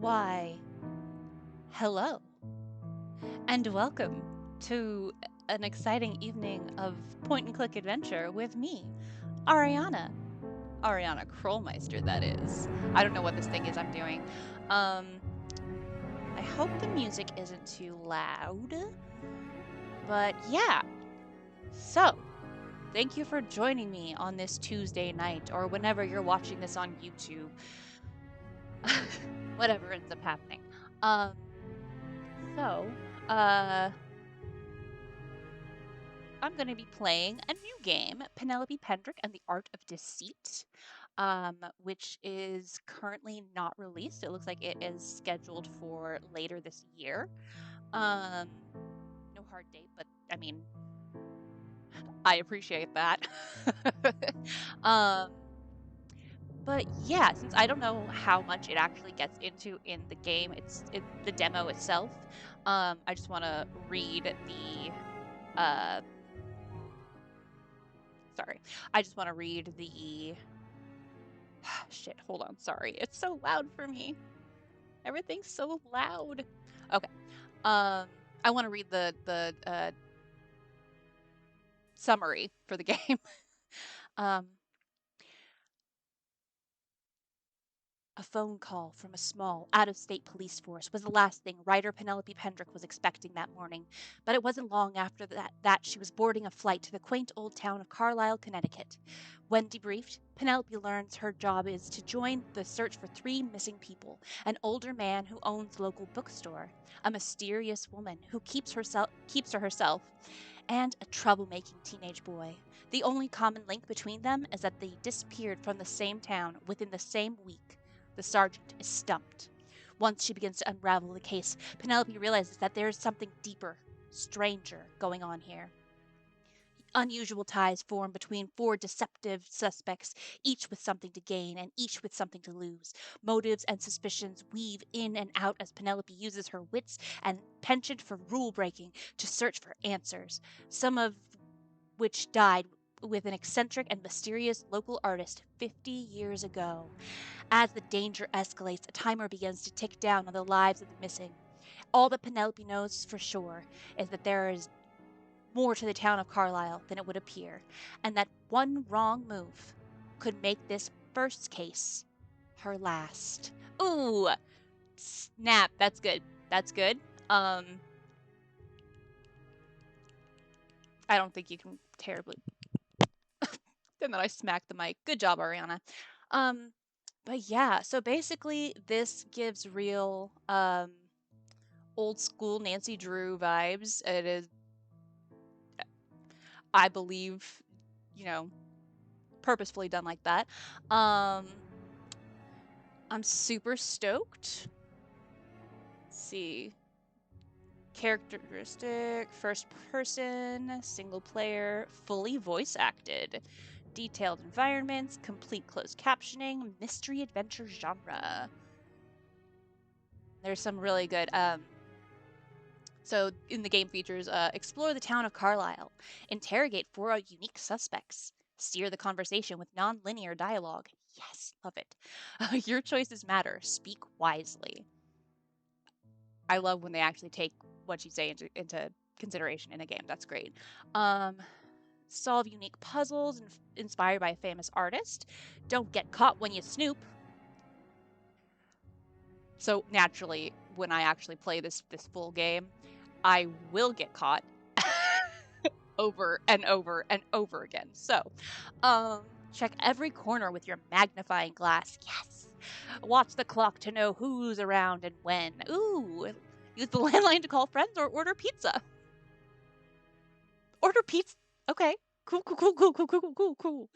Why, hello, and welcome to an exciting evening of point and click adventure with me, Ariana. Ariana Krollmeister, that is. I don't know what this thing is I'm doing. Um, I hope the music isn't too loud. But yeah, so thank you for joining me on this Tuesday night or whenever you're watching this on YouTube. Whatever ends up happening. Um, so, uh, I'm going to be playing a new game, Penelope Pendrick and the Art of Deceit, which is currently not released. It looks like it is scheduled for later this year. Um, no hard date, but I mean, I appreciate that. um, but yeah, since I don't know how much it actually gets into in the game, the demo itself. I just want to read the uh, sorry. I just want to read the shit, hold on, sorry. It's so loud for me. Everything's so loud. Okay. I want to read the summary for the game. um A phone call from a small, out-of-state police force was the last thing writer Penelope Pendrick was expecting that morning, but it wasn't long after that she was boarding a flight to the quaint old town of Carlisle, Connecticut. When debriefed, Penelope learns her job is to join the search for three missing people: an older man who owns the local bookstore, a mysterious woman who keeps to herself, and a troublemaking teenage boy. The only common link between them is that they disappeared from the same town within the same week. The sergeant is stumped. Once she begins to unravel the case, Penelope realizes that there is something deeper, stranger going on here. Unusual ties form between four deceptive suspects, each with something to gain and each with something to lose. Motives and suspicions weave in and out as Penelope uses her wits and penchant for rule breaking to search for answers, some of which died with an eccentric and mysterious local artist 50 years ago. As the danger escalates, a timer begins to tick down on the lives of the missing. All that Penelope knows for sure is that there is more to the town of Carlisle than it would appear, and that one wrong move could make this first case her last. Ooh, snap! That's good. That's good. I don't think you can terribly. And then I smacked the mic. Good job, Ariana. But yeah, so basically this gives real old school Nancy Drew vibes. It is, I believe, purposefully done like that. I'm super stoked. Let's see. Characteristic, first person, single player, fully voice acted. Detailed environments, complete closed captioning, mystery adventure genre. There's some really good so in the game features, explore the town of Carlisle, interrogate four unique suspects, steer the conversation with non-linear dialogue. Yes, love it. Your choices matter. Speak wisely. I love when they actually take what you say into consideration in a game. That's great. Solve unique puzzles inspired by a famous artist. Don't get caught when you snoop. So naturally, when I actually play this full game, I will get caught over and over and over again. So, check every corner with your magnifying glass. Yes. Watch the clock to know who's around and when. Ooh. Use the landline to call friends or order pizza. Order pizza. Okay. Cool, cool, cool, cool, cool, cool, cool, cool.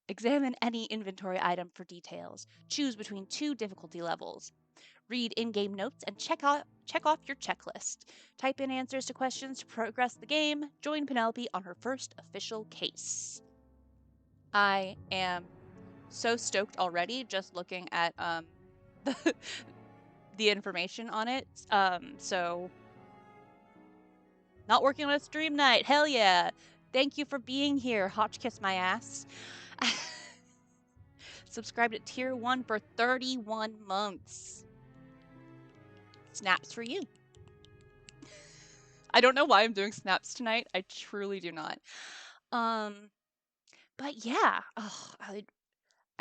Examine any inventory item for details. Choose between two difficulty levels. Read in-game notes and check off your checklist. Type in answers to questions to progress the game. Join Penelope on her first official case. I am so stoked already just looking at the information on it. So not working on a stream night. Hell yeah. Thank you for being here. Hotch kiss my ass. Subscribed at tier 1 for 31 months. Snaps for you. I don't know why I'm doing snaps tonight. I truly do not. But yeah, I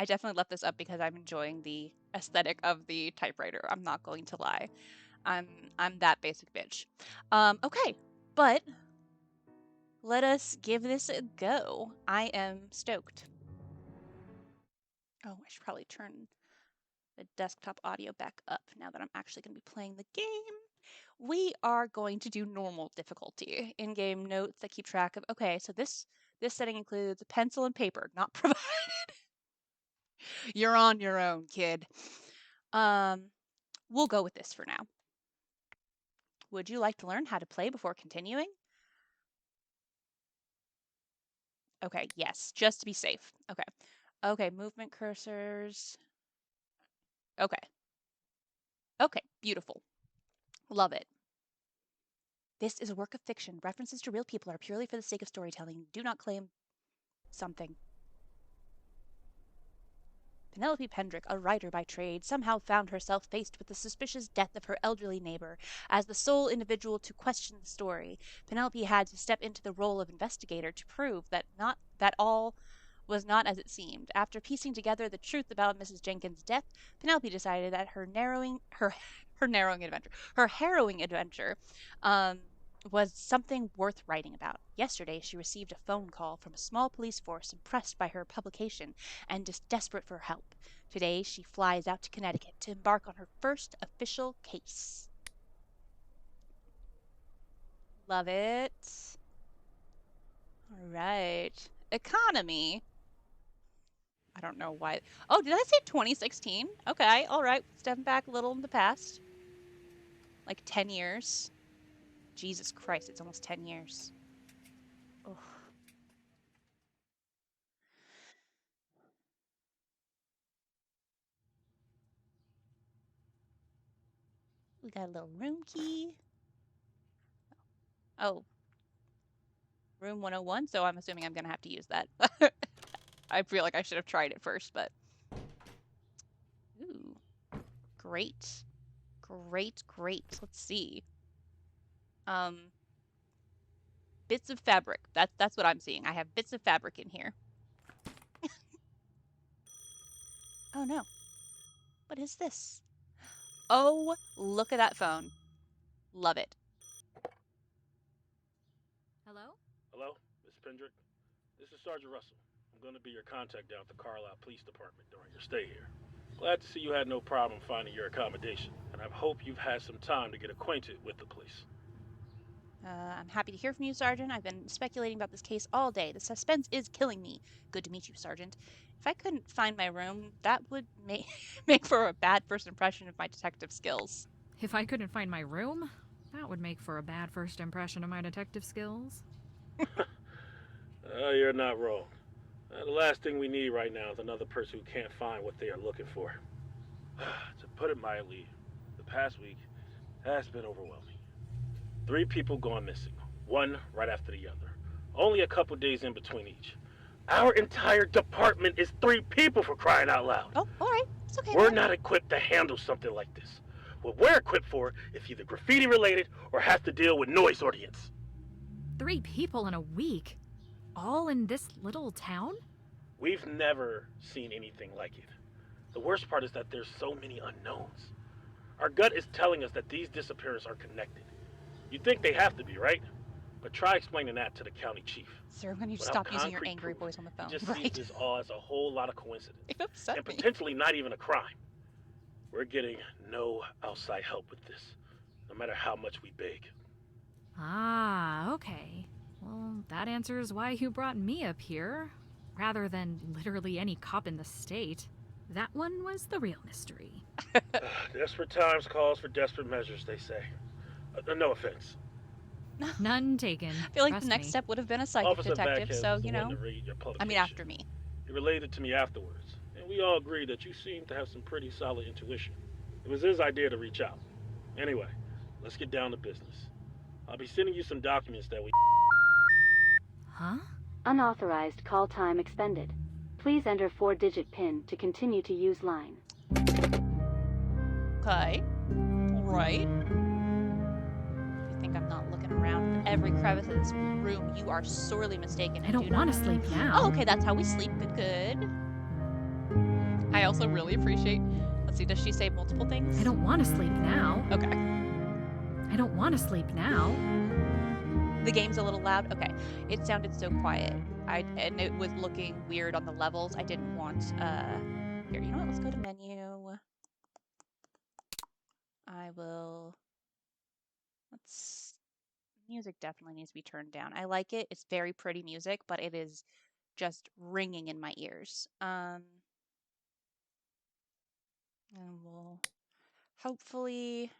definitely left this up because I'm enjoying the aesthetic of the typewriter. I'm not going to lie. I'm that basic bitch. Okay, but let us give this a go. I am stoked. Oh, I should probably turn the desktop audio back up now that I'm actually going to be playing the game. We are going to do normal difficulty. In-game notes that keep track of. Okay, so this setting includes a pencil and paper, not provided. You're on your own, kid. We'll go with this for now. Would you like to learn how to play before continuing? Okay, yes, just to be safe. Okay. Okay, movement cursors. Okay. Okay, beautiful. Love it. This is a work of fiction. References to real people are purely for the sake of storytelling. Do not claim something. Penelope Pendrick, a writer by trade, somehow found herself faced with the suspicious death of her elderly neighbor. As the sole individual to question the story, Penelope had to step into the role of investigator to prove that all was not as it seemed. After piecing together the truth about Mrs. Jenkins' death, Penelope decided that her harrowing adventure was something worth writing about. Yesterday, she received a phone call from a small police force impressed by her publication and desperate for help. Today, she flies out to Connecticut to embark on her first official case. Love it. All right. Economy. I don't know why. Oh, did I say 2016? Okay, all right. Stepping back a little in the past. Like 10 years. Jesus Christ, it's almost 10 years. Ugh. We got a little room key. Oh. Room 101, so I'm assuming I'm going to have to use that. I feel like I should have tried it first, but... Ooh. Great. Great, great. Let's see. Bits of fabric. That's what I'm seeing. I have bits of fabric in here. Oh, no. What is this? Oh, look at that phone. Love it. Hello? Hello, Miss Pendrick. This is Sergeant Russell. I'm going to be your contact down at the Carlisle Police Department during your stay here. Glad to see you had no problem finding your accommodation, and I hope you've had some time to get acquainted with the police. I'm happy to hear from you, Sergeant. I've been speculating about this case all day. The suspense is killing me. Good to meet you, Sergeant. If I couldn't find my room, that would make for a bad first impression of my detective skills. If I couldn't find my room, that would make for a bad first impression of my detective skills. You're not wrong. The last thing we need right now is another person who can't find what they are looking for. To put it mildly, the past week has been overwhelming. 3 people gone missing, one right after the other. Only a couple days in between each. Our entire department is 3 people, for crying out loud. Oh, all right. It's okay. We're not equipped to handle something like this. What we're equipped for is either graffiti related or has to deal with noise ordinance. 3 people in a week? All in this little town? We've never seen anything like it. The worst part is that there's so many unknowns. Our gut is telling us that these disappearances are connected. You'd think they have to be, right? But try explaining that to the county chief. Sir, when you Without stop using your concrete angry proof, voice on the phone, he just right? sees this all as a whole lot of coincidence. It upset And me. potentially not even a crime. We're getting no outside help with this, no matter how much we beg. Ah, okay. Well, that answers why you brought me up here, rather than literally any cop in the state. That one was the real mystery. Desperate times calls for desperate measures, they say. No offense. None taken. I feel like Trust the next me. step would have been a psychic Officer detective, Backhead so, was the you one know. to read your I publication. mean, after me. He relayed it to me afterwards, and we all agreed that you seemed to have some pretty solid intuition. It was his idea to reach out. Anyway, let's get down to business. I'll be sending you some documents that we... Huh? Unauthorized call time expended. Please enter 4-digit PIN to continue to use line. Okay. Right? If you think I'm not looking around every crevice of this room, you are sorely mistaken. I And do don't not want to sleep now. Oh, okay, that's how we sleep. Good, good. I also really appreciate. Let's see, does she say multiple things? I don't want to sleep now. Okay. I don't want to sleep now. The game's a little loud. Okay. It sounded so quiet. And it was looking weird on the levels. I didn't want here, you know what? Let's go to menu. I will music definitely needs to be turned down. I like it. It's very pretty music, but it is just ringing in my ears. And we'll hopefully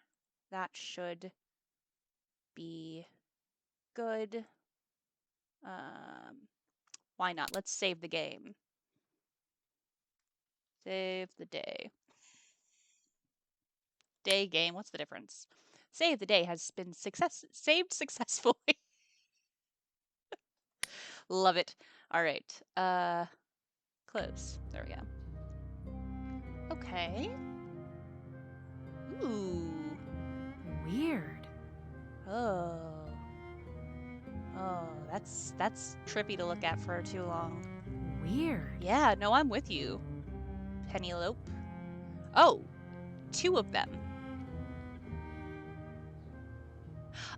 that should be good. Why not? Let's save the game. Save the day. Day game, what's the difference? Save the day has been saved successfully. Love it. All right. Close. There we go. Okay. Ooh. Weird. Oh. Oh, that's trippy to look at for too long. Weird. Yeah, no, I'm with you. Penelope. Oh, 2 of them.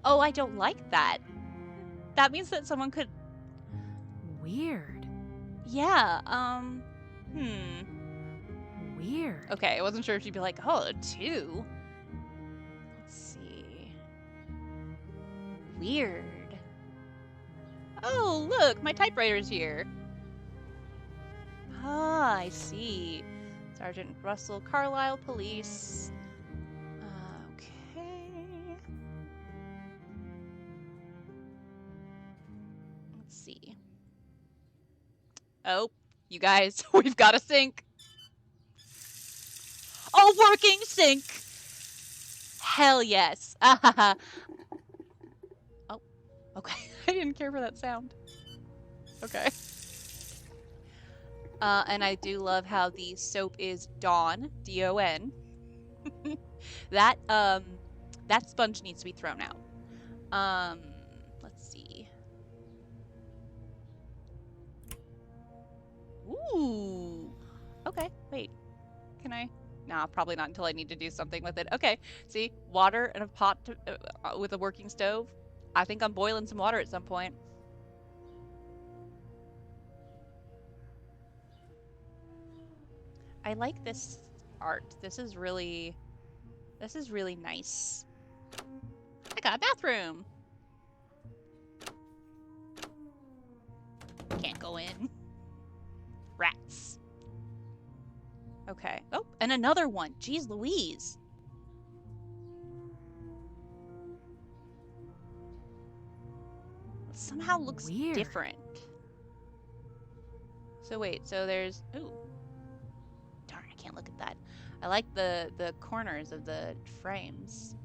Oh, I don't like that. That means that someone could. Weird. Yeah, Weird. Okay, I wasn't sure if you'd be like, oh, 2. Let's see. Weird. Oh, look, my typewriter's here. Ah, I see. Sergeant Russell Carlisle, police. Okay. Let's see. Oh, you guys, we've got a sink. A working sink. Hell yes. Oh, okay. I didn't care for that sound. Okay. And I do love how the soap is Dawn, D-O-N. That sponge needs to be thrown out. Let's see. Ooh. Okay, wait. Can I? Nah, probably not until I need to do something with it. Okay, see, water and a pot with a working stove. I think I'm boiling some water at some point. I like this art. This is really nice. I got a bathroom. Can't go in. Rats. Okay. Oh, and another one. Jeez Louise. It somehow looks Weird. different. So wait, so there's... Ooh. Darn, I can't look at that. I like the corners of the frames.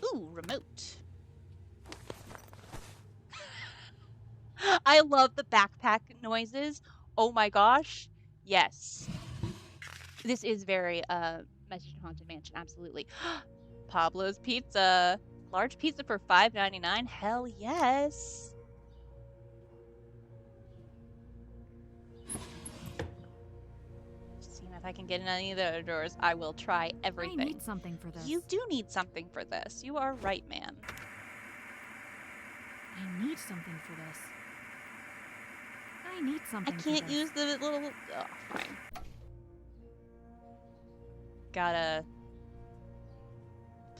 Ooh, remote. I love the backpack noises. Oh my gosh. Yes. This is very Message in Haunted Mansion, absolutely. Pablo's Pizza. Large pizza for $5.99. Hell yes. Seeing if I can get in any of the other doors. I will try everything. I need something for this. You do need something for this. You are right, ma'am. I need something for this. I need something I for can't this. use the little... Oh, fine. Got a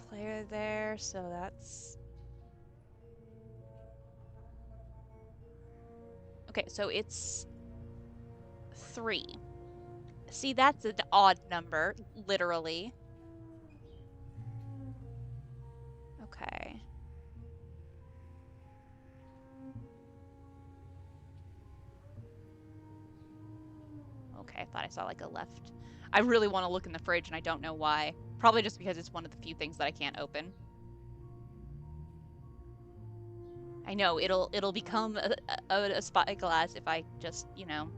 player there, so that's... Okay, so it's 3. See, that's an odd number, literally. Okay. Okay, I thought I saw like a left. I really want to look in the fridge and I don't know why. Probably just because it's one of the few things that I can't open. I know, it'll become a spyglass if I just, you know,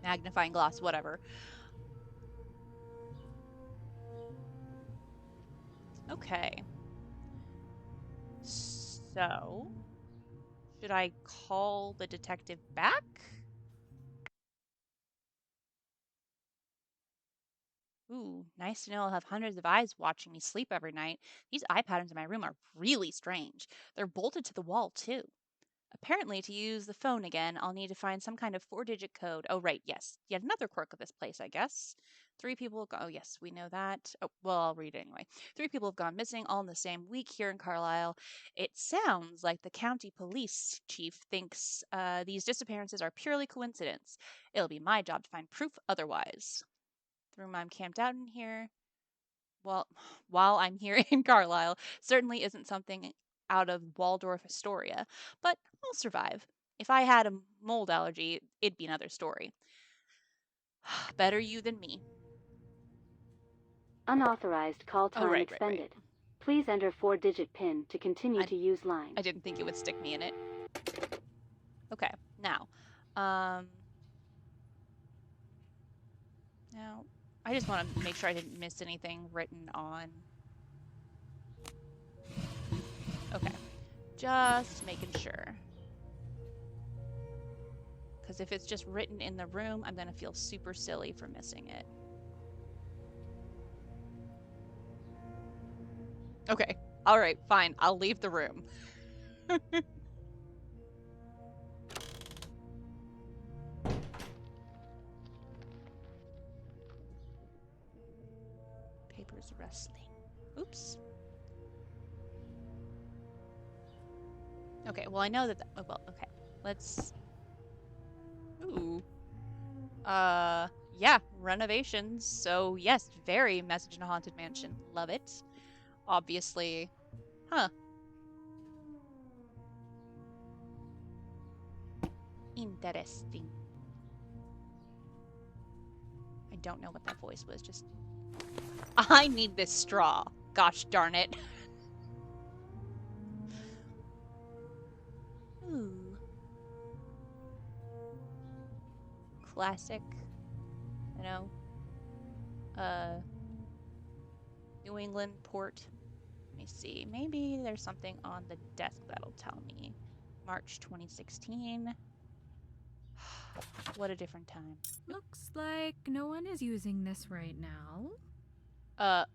magnifying glass, whatever. Okay. So, should I call the detective back? Ooh, nice to know I'll have hundreds of eyes watching me sleep every night. These eye patterns in my room are really strange. They're bolted to the wall, too. Apparently, to use the phone again, I'll need to find some kind of four-digit code. Oh, right, yes. Yet another quirk of this place, I guess. Three people have gone. Oh, yes, we know that. Oh, well, I'll read it anyway. Three people have gone missing all in the same week here in Carlisle. It sounds like the county police chief thinks these disappearances are purely coincidence. It'll be my job to find proof otherwise. The room I'm camped out in here, well, while I'm here in Carlisle, certainly isn't something out of Waldorf Astoria, but I'll survive. If I had a mold allergy, it'd be another story. Better you than me. Unauthorized call Oh, time right. expended. Please enter 4-digit PIN to continue I, to use line. I didn't think it would stick me in it. Okay, now, um, now, I just want to make sure I didn't miss anything written on. Okay, just making sure. Because if it's just written in the room, I'm going to feel super silly for missing it. Okay. All right, fine. I'll leave the room. Papers rustling. Oops. Okay, well, I know that, oh, well, okay. Let's, ooh. Yeah, renovations. So, yes, very Message in a Haunted Mansion. Love it. Obviously, huh. Interesting. I don't know what that voice was, just, I need this straw. Gosh darn it. Ooh. Classic, you know, New England port. Let me see. Maybe there's something on the desk that'll tell me. March 2016. What a different time. Looks like no one is using this right now.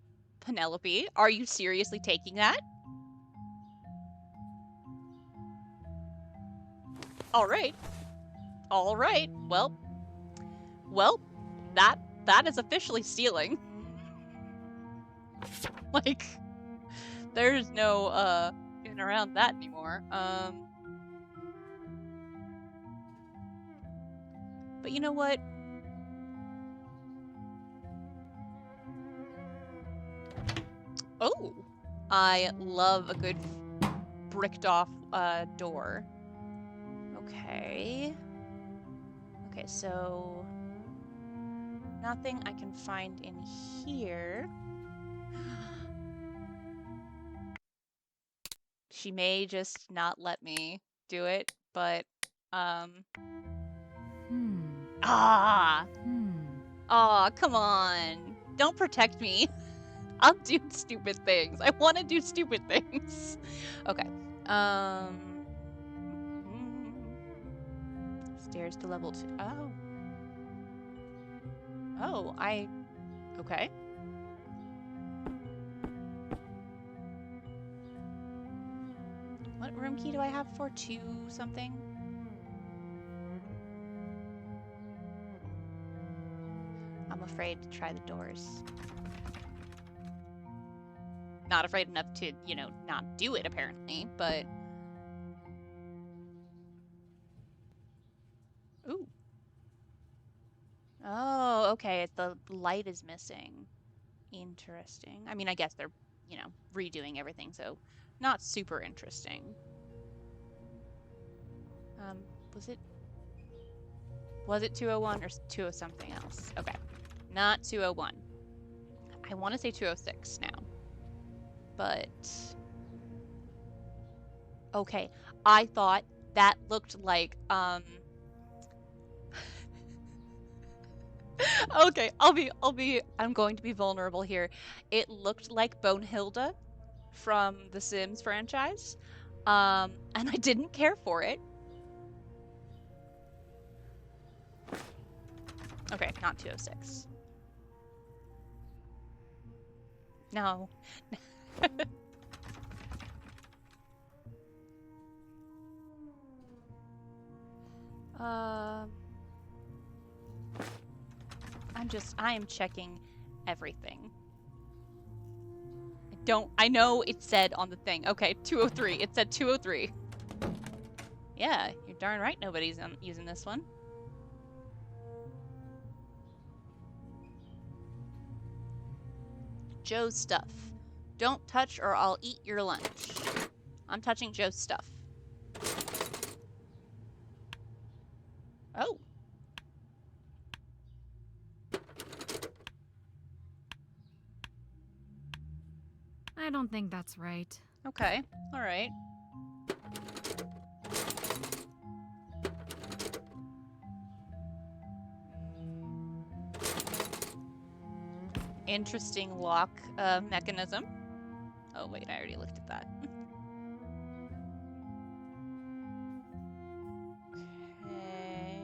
Penelope, are you seriously taking that? All right. All right. Well, that is officially stealing. Like, there's no getting around that anymore. But you know what? Oh, I love a good bricked off door. Okay. Okay, so nothing I can find in here. She may just not let me do it, but ah, come on. Don't protect me. I'll do stupid things. I want to do stupid things. Okay. Stairs to level 2. Oh. Oh, okay. What room key do I have for 2 something? I'm afraid to try the doors. Not afraid enough to, not do it apparently, but... Ooh. Oh, okay, the light is missing. Interesting. I mean, I guess they're, redoing everything, so not super interesting. Was it 201 or 20 something else? Okay. Not 201. I want to say 206 now. But okay, I thought that looked like okay, I'm going to be vulnerable here. It looked like Bonehilda from the Sims franchise. And I didn't care for it. Okay, not 206. No. I am checking everything. I know it said on the thing. Okay, 203. It said 203. Yeah, you're darn right nobody's using this one. Joe's stuff. Don't touch or I'll eat your lunch. I'm touching Joe's stuff. Oh. I don't think that's right. Okay. All right. Interesting lock mechanism. Oh, wait, I already looked at that. Okay.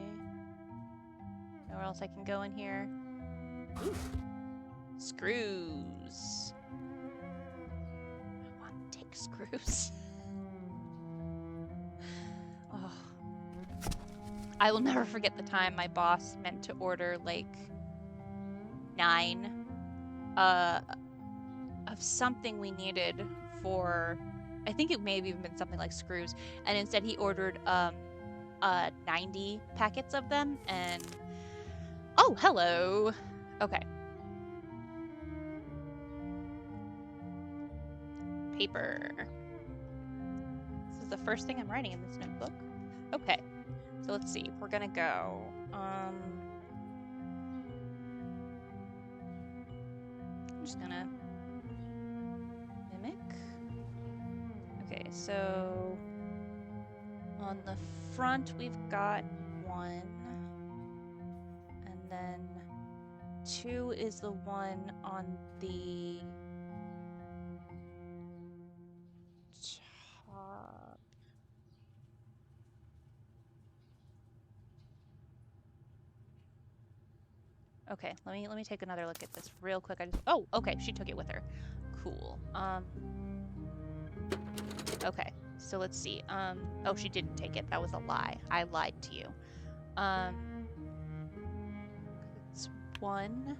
Nowhere else I can go in here? Ooh. Screws. I want to take screws. Oh. I will never forget the time my boss meant to order, like, 9 of something we needed for, I think it may have even been something like screws, and instead he ordered 90 packets of them, and oh, hello. Okay. Paper. This is the first thing I'm writing in this notebook. Okay. So let's see. We're gonna go. I'm just gonna mimic. Okay, so on the front we've got 1, and then 2 is the one on the top. Okay, let me take another look at this real quick. Oh, okay, she took it with her. Cool. Okay, so let's see. Oh, she didn't take it. That was a lie. I lied to you. It's 1.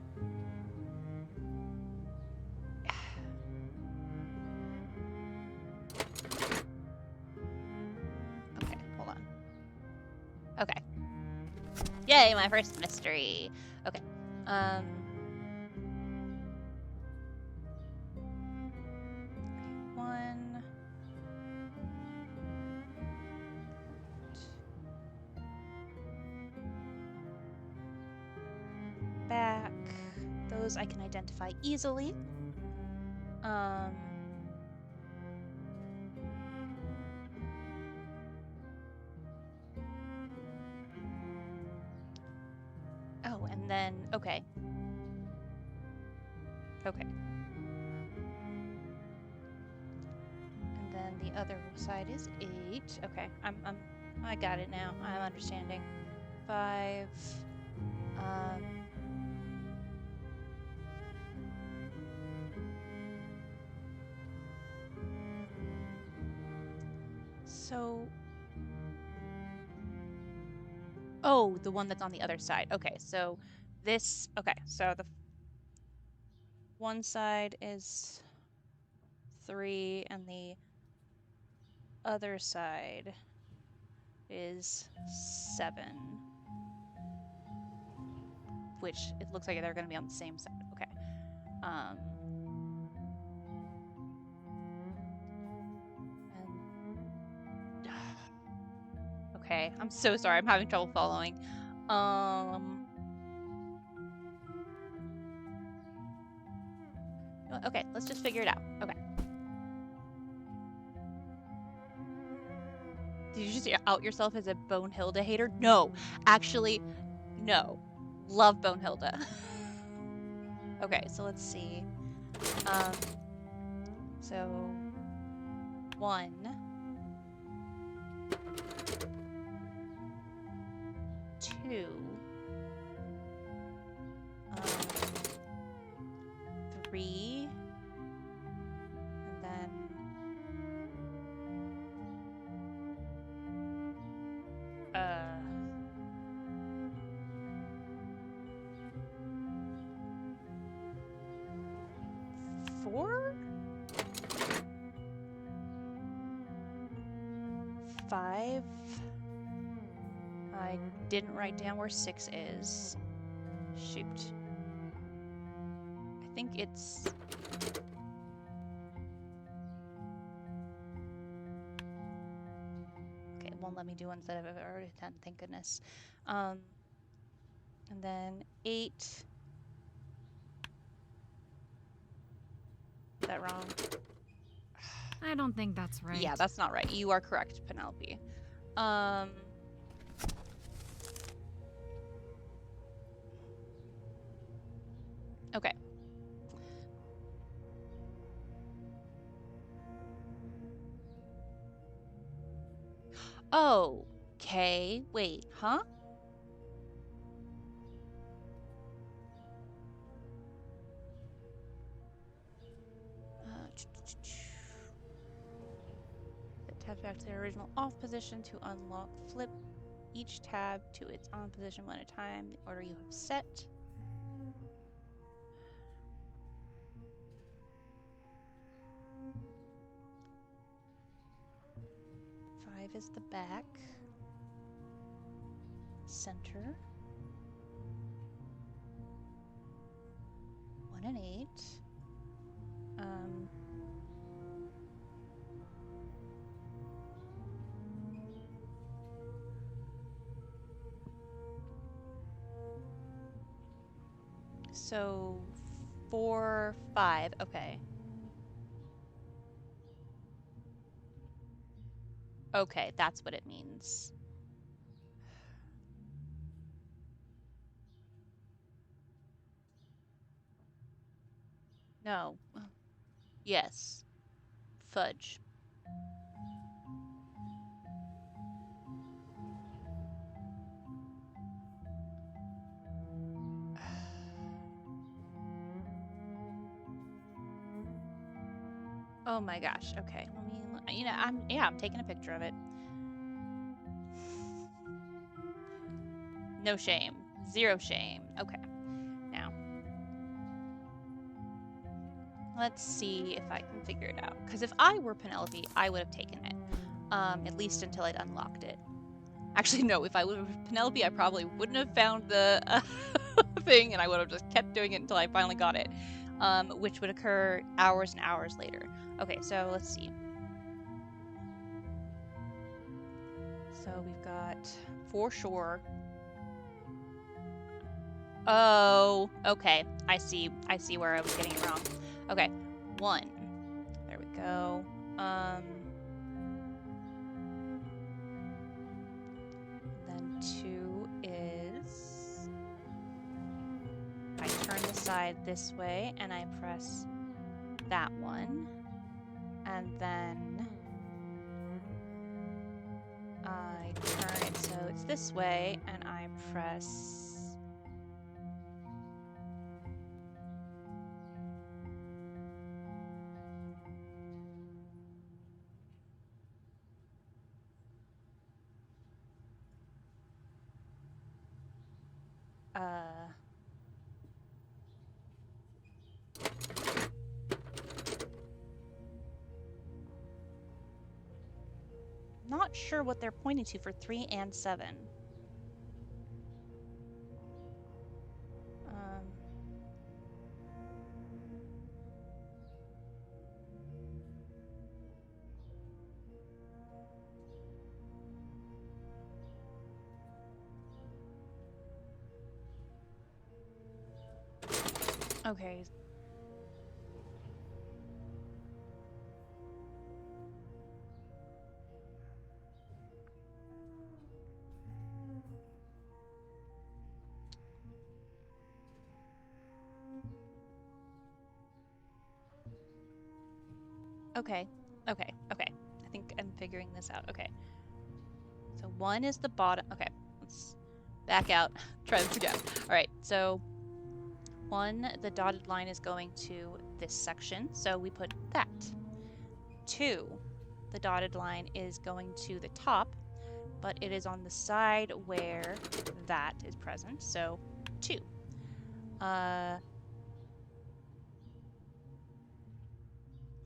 Okay, hold on. Okay. Yay, my first mystery. Okay. 1. Back. Those I can identify easily. Oh, and then, okay. Okay. And then the other side is 8. Okay, I got it now. I'm understanding. 5. So, oh, the one that's on the other side. Okay, so this, okay, so the one side is 3 and the other side is 7. Which it looks like they're going to be on the same side. Okay. Okay, I'm so sorry. I'm having trouble following. Okay, let's just figure it out. Okay. Did you just out yourself as a Bonehilda hater? No, actually, no. Love Bonehilda. Okay, so let's see. So 1, 2, 3, and then 4, 5. I didn't write down where 6 is. Shoot. I think it's... Okay, it won't let me do ones that I've already done, thank goodness. And then 8. Is that wrong? I don't think that's right. Yeah, that's not right. You are correct, Penelope. Okay. Oh, okay. Wait, huh? Tab back to their original off position to unlock. Flip each tab to its on position one at a time, the order you have set. Five is the back. Center. 1 and 8. So 4, 5. Okay. Okay, that's what it means. No. Yes. Fudge. Oh my gosh. Okay. Let me, I'm taking a picture of it. No shame. Zero shame. Okay. Now, let's see if I can figure it out. Because if I were Penelope, I would have taken it. At least until I'd unlocked it. Actually, no. If I would have Penelope, I probably wouldn't have found the thing, and I would have just kept doing it until I finally got it. Which would occur hours and hours later. Okay, so let's see. So we've got for sure. Oh, okay. I see where I was getting it wrong. Okay, 1. There we go. Then 2 is I turn the side this way and I press that one. And then I turn it so it's this way and I press not sure what they're pointing to for 3 and 7. Okay. Okay. Okay. Okay. am figuring this out. Okay. So 1 is the bottom. Okay, let's back out. Try this again. All right, so 1, the dotted line is going to this section, so we put that. 2, the dotted line is going to the top, but it is on the side where that is present, so 2. And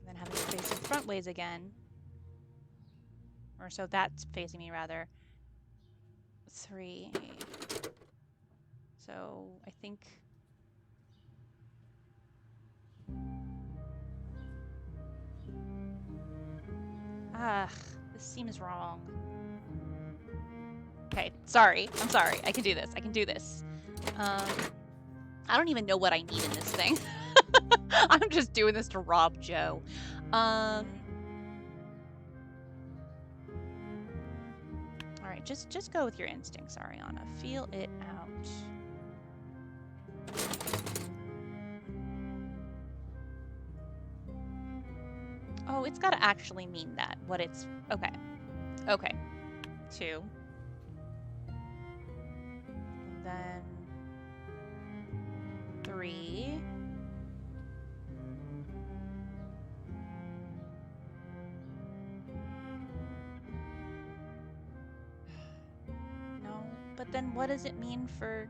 then having it facing front ways again, or so that's facing me rather. 3. So I think this seems wrong. Okay, sorry. I'm sorry. I can do this. I can do this. I don't even know what I need in this thing. I'm just doing this to rob Joe. All right, just go with your instincts, Ariana. Feel it out. Oh, it's got to actually mean that. What it's... Okay. Okay. 2. And then... 3. No, but then what does it mean for...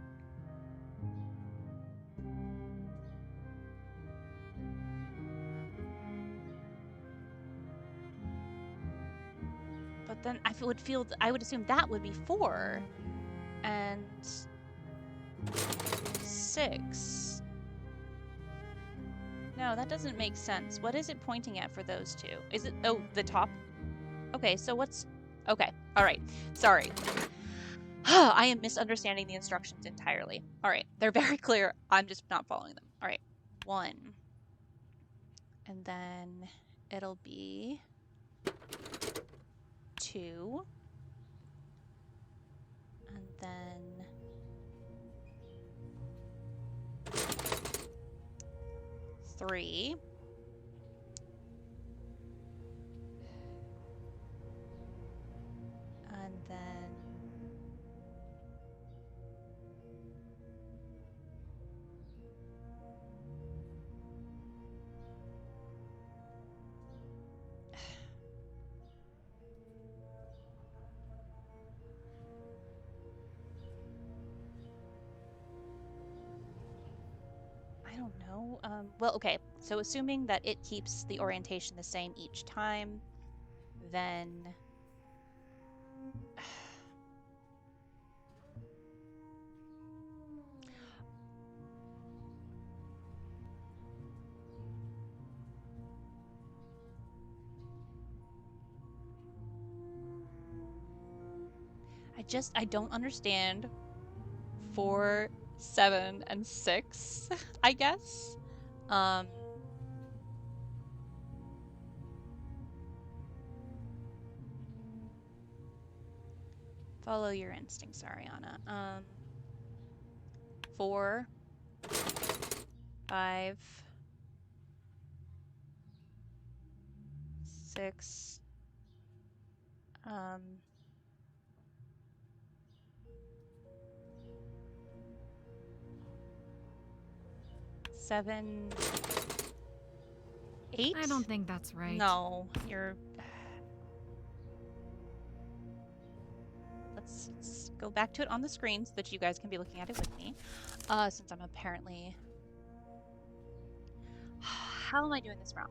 But then I would assume that would be 4 and 6. No, that doesn't make sense. What is it pointing at for those two? Is it, oh, the top? Okay, so what's, okay, all right, sorry. I am misunderstanding the instructions entirely. All right, they're very clear. I'm just not following them. All right, 1. And then it'll be 2. And then 3. And then 'I don't know. Well, okay. So assuming that it keeps the orientation the same each time, then I don't understand 4, 7, and 6, I guess. Follow your instincts, Ariana. 4, 5, 6, 7, 8? I don't think that's right. No, you're... Let's go back to it on the screen so that you guys can be looking at it with me. Since I'm apparently... How am I doing this wrong?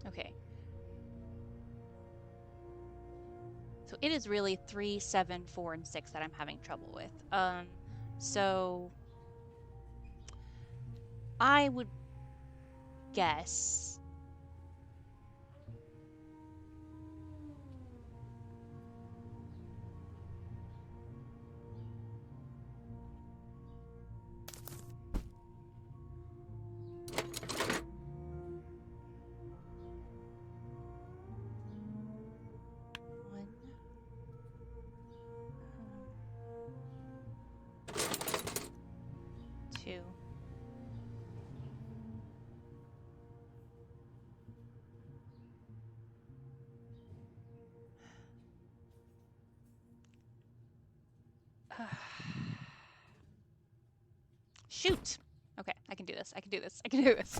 Okay. So it is really 3, 7, 4, and 6 that I'm having trouble with. So I would guess two. Shoot! Okay, I can do this. I can do this. I can do this.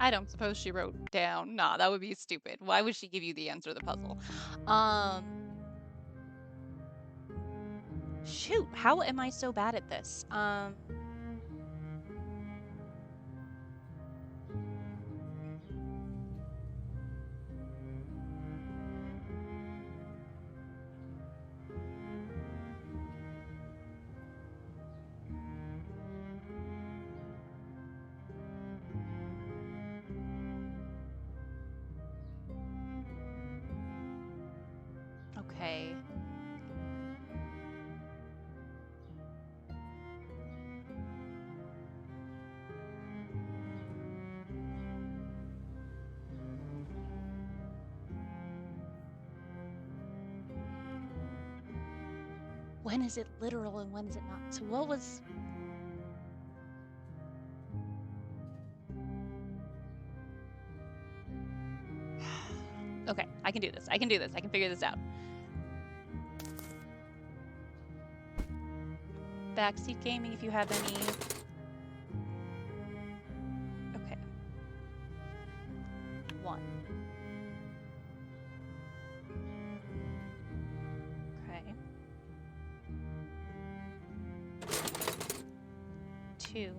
I don't suppose she wrote down. Nah, that would be stupid. Why would she give you the answer to the puzzle? Shoot, how am I so bad at this? Okay. When is it literal and when is it not? So what was... Okay, I can do this. I can do this. I can figure this out. Backseat gaming, if you have any... Okay. 1. Okay. 2.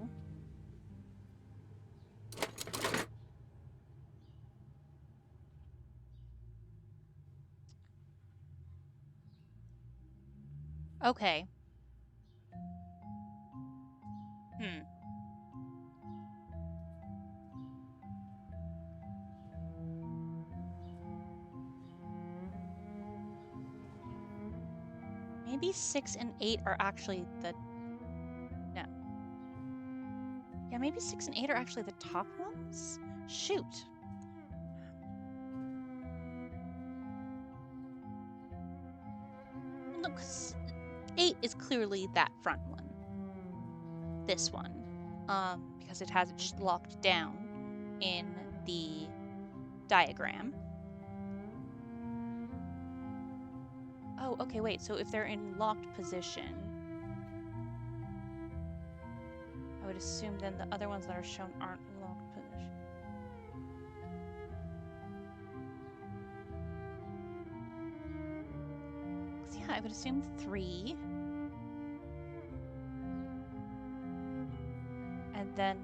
Okay. Maybe 6 and 8 are actually the... No. Yeah, maybe 6 and 8 are actually the top ones? Shoot. No, 'cause 8 is clearly that front one. This one. Because it has it just locked down in the diagram. Oh, okay, wait. So if they're in locked position, I would assume then the other ones that are shown aren't in locked position. Yeah, I would assume 3. And then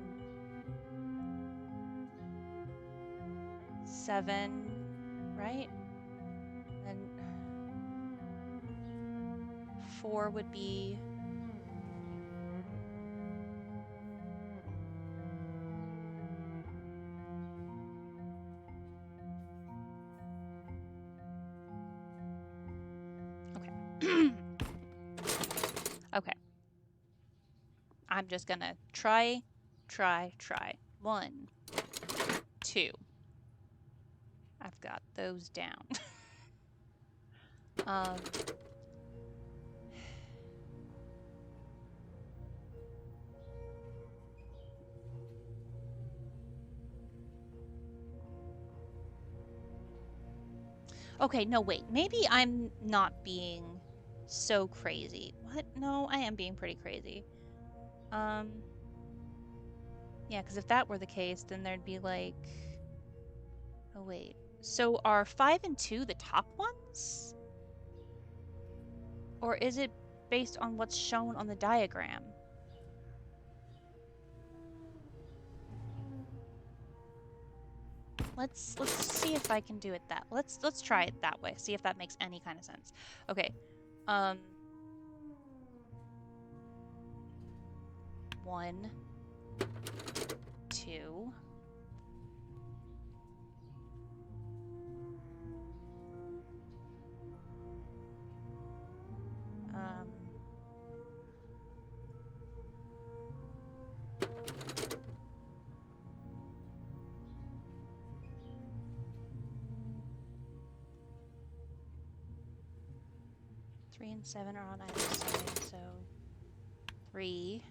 7, right? And 4 would be... Okay. Okay. I'm just gonna try. 1, 2. I've got those down. Okay, no, wait. Maybe I'm not being so crazy. What? No, I am being pretty crazy. Yeah, because if that were the case, then there'd be like... Oh, wait. So are 5 and 2 the top ones? Or is it based on what's shown on the diagram? Let's see if I can do it that. Let's try it that way. See if that makes any kind of sense. Okay. 1, 2. Three and 7 are on either side, so 3.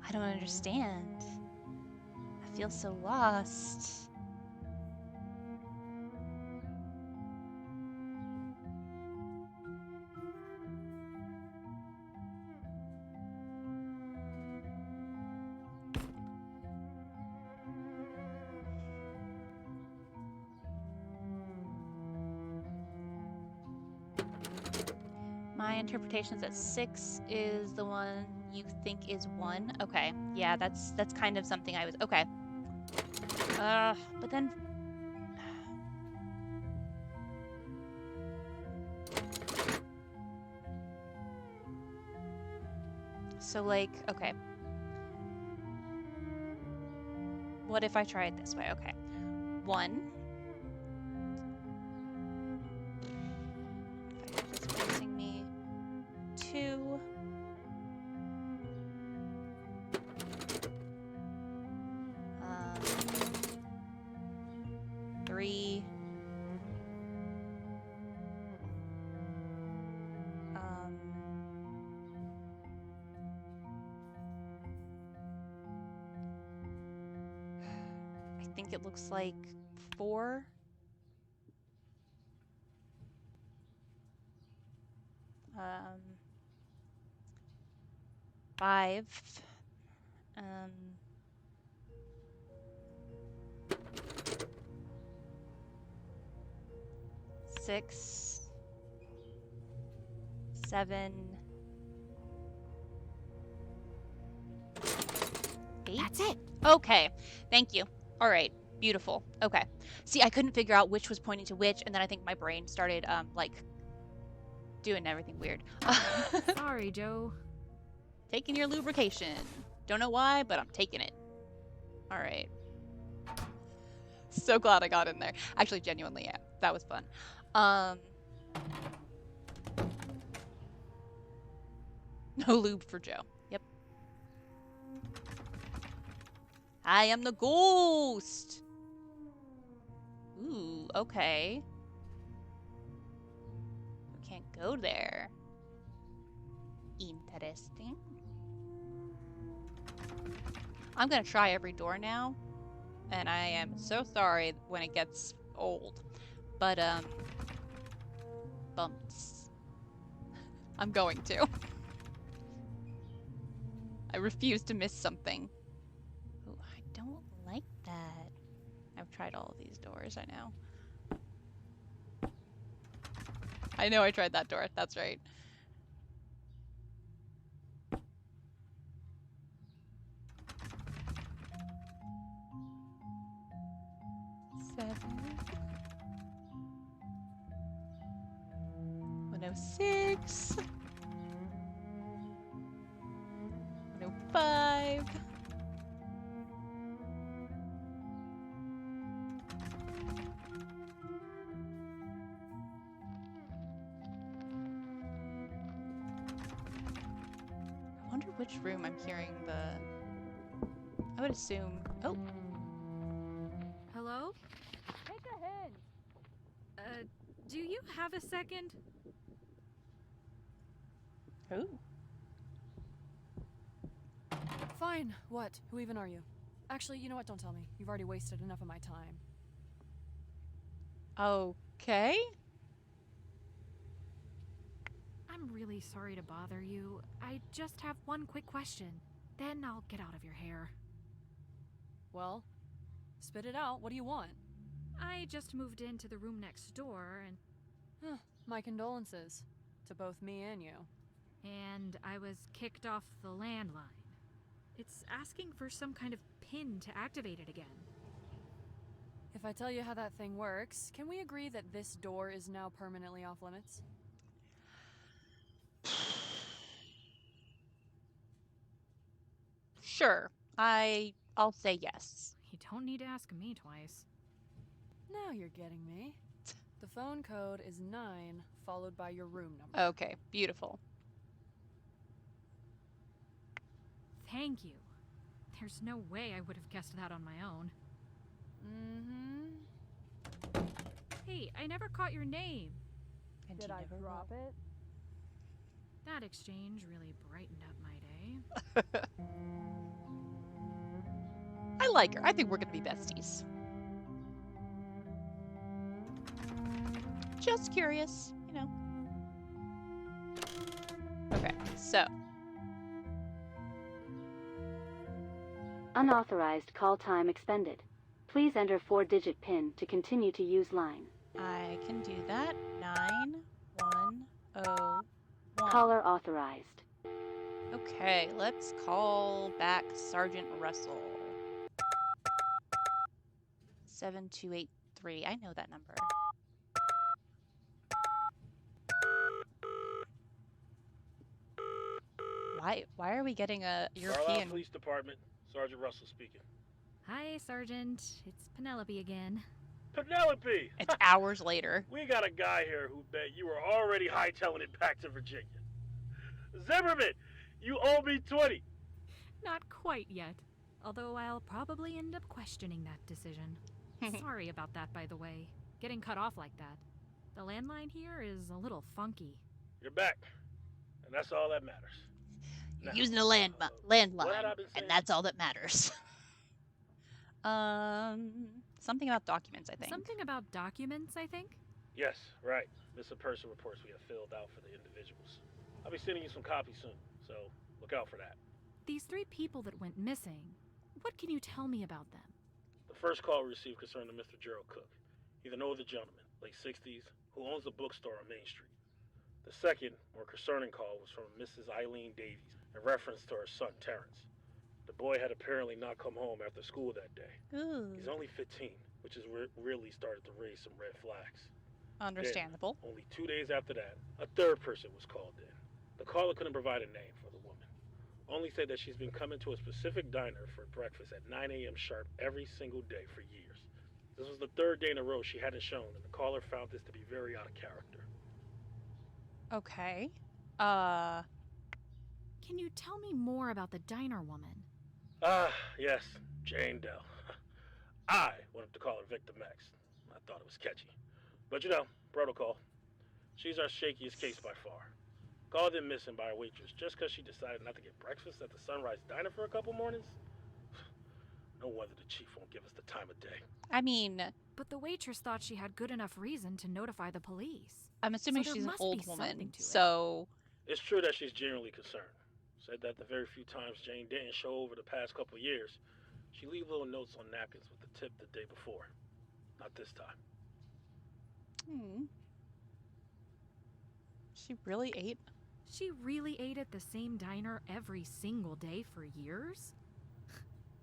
I don't understand. I feel so lost. My interpretation is that 6 is the one you think is 1. Okay, yeah, that's kind of something I was... Okay. But then... So, like, okay. What if I try it this way? Okay. 1. It's facing me. 2. 3. 'I think it looks like 4. 5. 6. 7. 8. That's it. Okay, thank you. All right, beautiful. Okay. See, I couldn't figure out which was pointing to which, and then I think my brain started, like, doing everything weird. Sorry, Joe. Taking your lubrication. Don't know why, but I'm taking it. All right. So glad I got in there. Actually, genuinely, yeah. That was fun. No lube for Joe. Yep. I am the ghost. Ooh, okay. We can't go there. Interesting. I'm gonna try every door now, and I am so sorry when it gets old, but bumps. I'm going to. I refuse to miss something. Oh, I don't like that. I've tried all of these doors, I know. I know I tried that door, that's right. Seven. 106. 105. I wonder which room I'm hearing the... I would assume... Oh! Hello? Take a hint. Do you have a second? Ooh. Fine. What? Who even are you? Actually, you know what? Don't tell me. You've already wasted enough of my time. Okay. I'm really sorry to bother you. I just have one quick question. Then I'll get out of your hair. Well, spit it out. What do you want? I just moved into the room next door and... My condolences. To both me and you. And I was kicked off the landline. It's asking for some kind of pin to activate it again. If I tell you how that thing works, can we agree that this door is now permanently off limits? Sure. I'll say yes. You don't need to ask me twice. Now you're getting me. The phone code is 9, followed by your room number. Okay, beautiful. Thank you. There's no way I would have guessed that on my own. Mm-hmm. Hey, I never caught your name. And Did you I never drop will. it? That exchange really brightened up my day. I like her. I think we're gonna be besties. Just curious, you know. Okay, so. Unauthorized call time expended. Please enter 4-digit PIN to continue to use line. I can do that. 9101. Caller authorized. Okay, let's call back Sergeant Russell. 7283. I know that number. Why are we getting a Carlisle European? Police Department, Sergeant Russell speaking. Hi, Sergeant. It's Penelope again. Penelope! It's hours later. We got a guy here who bet you were already hightailing it back to Virginia. Zimmerman, you owe me 20. Not quite yet. Although I'll probably end up questioning that decision. Sorry about that, by the way. Getting cut off like that. The landline here is a little funky. You're back, and that's all that matters. You're Now, using a what had landline, I been and saying? that's all that matters. Something about documents, I think. Something about documents, I think? Yes, right. Missing person reports we have filled out for the individuals. I'll be sending you some copies soon, so look out for that. These 3 people that went missing. What can you tell me about them? The first call we received concerned a Mr. Gerald Cook. He's an older gentleman, late 60s, who owns a bookstore on Main Street. The second, more concerning call was from Mrs. Eileen Davies in reference to her son, Terrence. The boy had apparently not come home after school that day. Ooh. He's only 15, which has really started to raise some red flags. Understandable. Then, only 2 days after that, a third person was called in. The caller couldn't provide a name for the woman. Only said that she's been coming to a specific diner for breakfast at 9 a.m. sharp every single day for years. This was the 3rd day in a row she hadn't shown, and the caller found this to be very out of character. Okay. Can you tell me more about the diner woman? Yes, Jane Dell. I wanted to call her Victim X. I thought it was catchy. But you know, protocol. She's our shakiest case by far. Called in missing by a waitress just because she decided not to get breakfast at the Sunrise Diner for a couple mornings? No wonder the chief won't give us the time of day. I mean, But the waitress thought she had good enough reason to notify the police. I'm assuming So there she's an must old be woman, something to it. so It's true that she's genuinely concerned. Said that the very few times Jane didn't show over the past couple years, she leave little notes on napkins with the tip the day before. Not this time. She really ate. She really ate at the same diner every single day for years?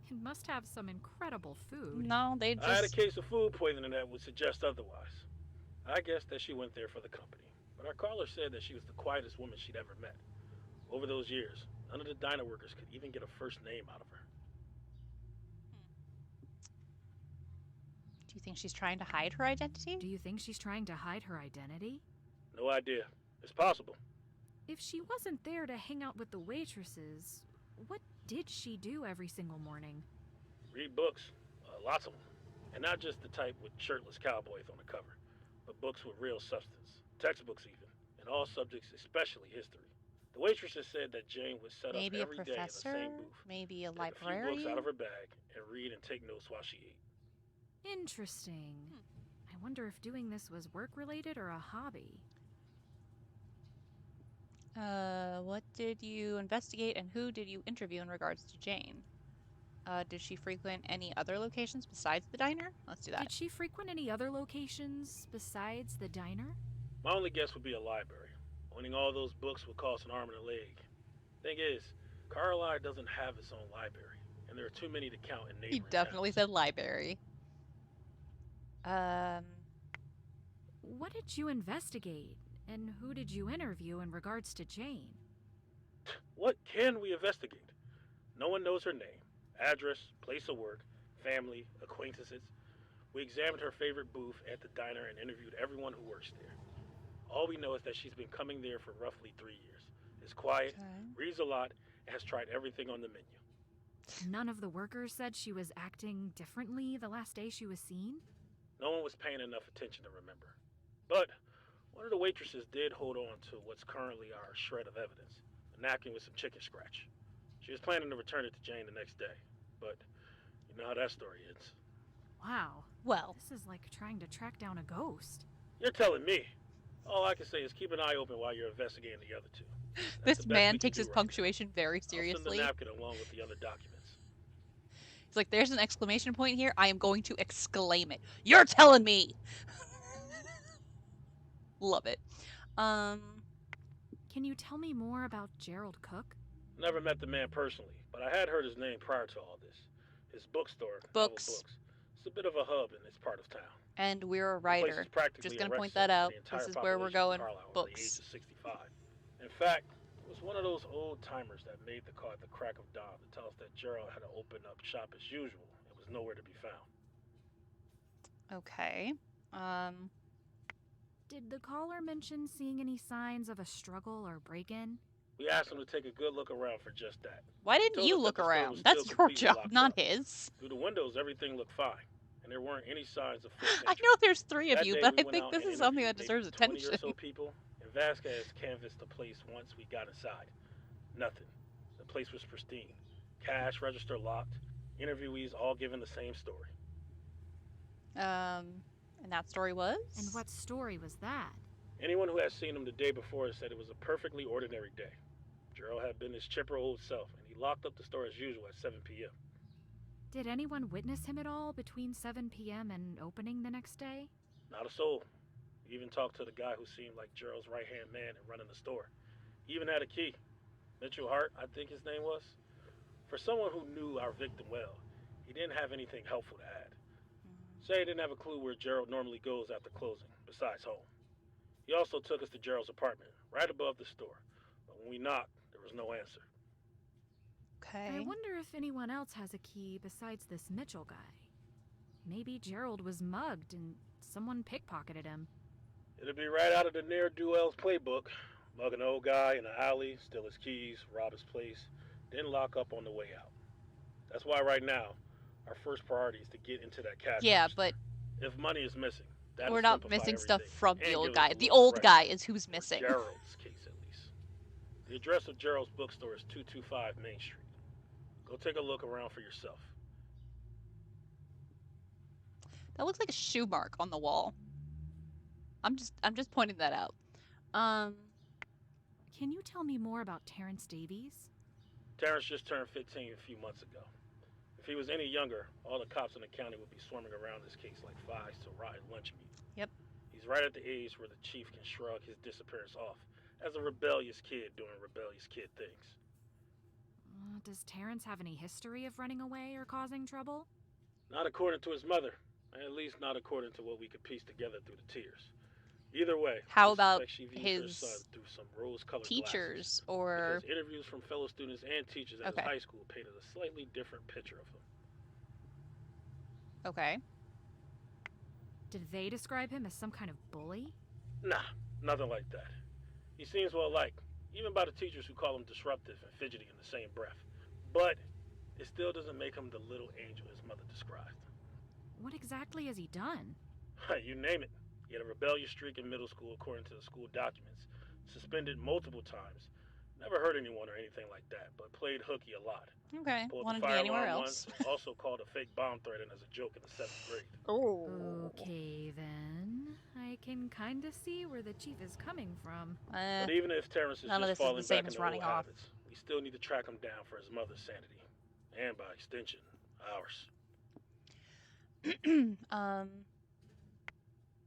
It must have some incredible food. No, they I had a just. case of food poisoning that would suggest otherwise. I guess that she went there for the company, but our caller said that she was the quietest woman she'd ever met. Over those years, none of the diner workers could even get a first name out of her. Do you think she's trying to hide her identity? Do you think she's trying to hide her identity? No idea. It's possible. If she wasn't there to hang out with the waitresses, what did she do every single morning? Read books. Lots of them. And not just the type with shirtless cowboys on the cover, but books with real substance. Textbooks even. And all subjects, especially history. The waitresses said that Jane would set Maybe up a every day in the professor? same booth. Maybe a Take a few books librarian? out of her bag and read and take notes while she ate. Interesting. I wonder if doing this was work-related or a hobby. What did you investigate and who did you interview in regards to Jane? Did she frequent any other locations besides the diner? Let's do that. Did she frequent any other locations besides the diner? My only guess would be a library. Owning all those books would cost an arm and a leg. Thing is, Carlisle doesn't have its own library, and there are too many to count in He neighboring definitely towns. said library. What did you investigate? And who did you interview in regards to Jane? What can we investigate? No one knows her name, address, place of work, family, acquaintances. We examined her favorite booth at the diner and interviewed everyone who works there. All we know is that she's been coming there for roughly 3 years. Is quiet, reads a lot, and has tried everything on the menu. None of the workers said she was acting differently the last day she was seen? No one was paying enough attention to remember. But one of the waitresses did hold on to what's currently our shred of evidence, a napkin with some chicken scratch. She was planning to return it to Jane the next day, but you know how that story ends. Wow. Well, This is like trying to track down a ghost. You're telling me. All I can say is keep an eye open while you're investigating the other two. That's the this best we man can takes do his right now. punctuation very I'll send the seriously. napkin along with the other documents. He's like, there's an exclamation point here. I am going to exclaim it. You're telling me. Love it. Can you tell me more about Gerald Cook? Never met the man personally, but I had heard his name prior to all this. His bookstore, Novel Books. Books. It's a bit of a hub in this part of town. And we're a The place is writer. practically Just a gonna rec point that center for out. the This entire is where we're population of going. Carlisle over the age Books. of 65. In fact, it was one of those old timers that made the call at the crack of dawn to tell us that Gerald had to open up shop as usual and was nowhere to be found. Okay. Did the caller mention seeing any signs of a struggle or break in? We asked him to take a good look around for just that. Why He didn't told you us that look the store was around? still That's your completely job, locked not up. his. Through the windows, everything looked fine, and there weren't any signs of foot I entry. know there's three of That you, day, but we I went think out this and is something that interviewed maybe deserves 20 or attention. so people, and Vasquez canvassed the place once we got inside. Nothing. The place was pristine. Cash register locked. Interviewees all giving the same story. And that story was? And what story was that? Anyone who had seen him the day before said it was a perfectly ordinary day. Gerald had been his chipper old self, and he locked up the store as usual at 7 p.m. Did anyone witness him at all between 7 p.m. and opening the next day? Not a soul. He even talked to the guy who seemed like Gerald's right-hand man in running the store. He even had a key. Mitchell Hart, I think his name was. For someone who knew our victim well, he didn't have anything helpful to add. Say he didn't have a clue where Gerald normally goes after closing, besides home. He also took us to Gerald's apartment, right above the store. But when we knocked, there was no answer. Okay. I wonder if anyone else has a key besides this Mitchell guy. Maybe Gerald was mugged and someone pickpocketed him. It'll be right out of the ne'er-do-well's playbook. Mug an old guy in the alley, steal his keys, rob his place, then lock up on the way out. That's why right now, our first priority is to get into that cash Yeah, register. but If money is missing, that'll we're not simplify missing stuff everything from the and old give us guy. a The little old direction. guy is who's For missing. Gerald's case, at least. The address of Gerald's bookstore is 225 Main Street. Go take a look around for yourself. That looks like a shoe mark on the wall. I'm just pointing that out. Can you tell me more about Terrence Davies? Terrence just turned 15 a few months ago. If he was any younger, all the cops in the county would be swarming around this case like flies to a rotten lunch meat. Yep. He's right at the age where the chief can shrug his disappearance off as a rebellious kid doing rebellious kid things. Does Terrence have any history of running away or causing trouble? Not according to his mother, at least not according to what we could piece together through the tears. Either way, How we about suspect she views her his son through some rose-colored teachers glasses, or because interviews from fellow students and teachers at Okay. his high school painted a slightly different picture of him. okay. Did they describe him as some kind of bully? Nah, nothing like that. He seems well liked, even by the teachers who call him disruptive and fidgety in the same breath. But it still doesn't make him the little angel his mother described. What exactly has he done? You name it. He had a rebellious streak in middle school according to the school documents. Suspended multiple times. Never hurt anyone or anything like that, but played hooky a lot. Okay. Pulled Wanted the to be fire anywhere alarm else. once, also called a fake bomb threat in as a joke in the 7th grade. Oh. Okay, then. I can kinda see where the chief is coming from. But even if Terrence is None of just this is falling the same back as into running old off. habits, we still need to track him down for his mother's sanity. And by extension, ours.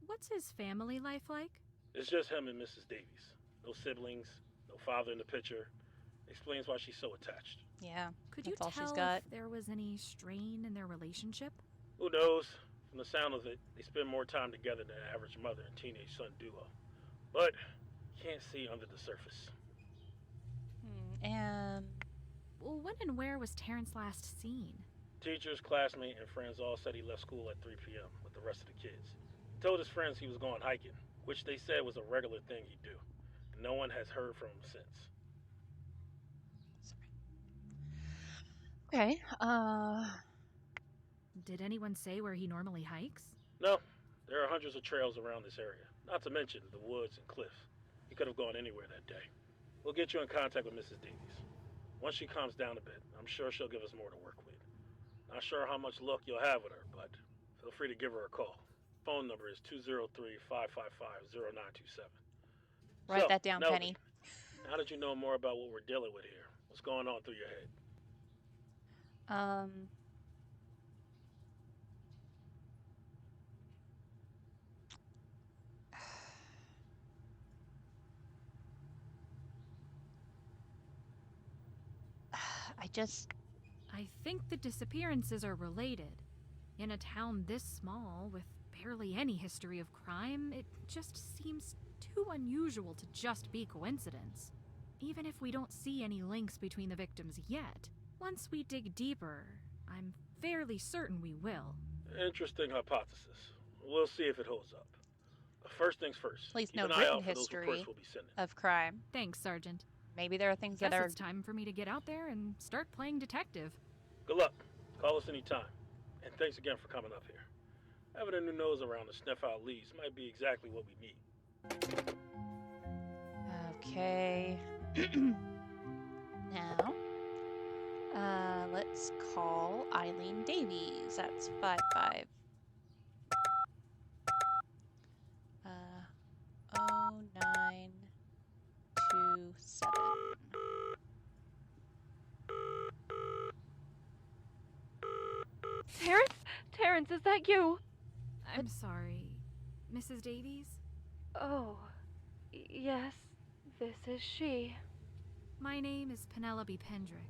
What's his family life like? It's just him and Mrs. Davies. No siblings, no father in the picture. Explains why she's so attached. Yeah. Could you That's all she's tell got. if there was any strain in their relationship? Who knows? From the sound of it, they spend more time together than an average mother and teenage son duo. But can't see under the surface. Well, when and where was Terrence last seen? Teachers, classmates, and friends all said he left school at 3 p.m. with the rest of the kids. He told his friends he was going hiking, which they said was a regular thing he'd do. And no one has heard from him since. Okay. Did anyone say where he normally hikes? No, there are hundreds of trails around this area, not to mention the woods and cliffs. He could have gone anywhere that day. We'll get you in contact with Mrs. Davies. Once she calms down a bit, I'm sure she'll give us more to work with. Not sure how much luck you'll have with her, but feel free to give her a call. Phone number is 203-555-0927. Write So, that down, Penelope, Penny. how did you know more about what we're dealing with here? What's going on through your head? Um, I just. I think the disappearances are related. In a town this small, with barely any history of crime, it just seems too unusual to just be coincidence. Even if we don't see any links between the victims yet, once we dig deeper, I'm fairly certain we will. Interesting hypothesis. We'll see if it holds up. But first things first, At least keep no an eye written out for those reports history we'll be sending. of crime. Thanks, Sergeant. Maybe there are things Guess that are. it's time for me to get out there and start playing detective. Good luck. Call us anytime. And thanks again for coming up here. Having a new nose around to sniff out leads might be exactly what we need. Okay. Now, let's call Eileen Davies. That's 55. 0927. Terrence? Terrence, is that you? I'm sorry. Mrs. Davies? Oh, yes, this is she. My name is Penelope Pendrick.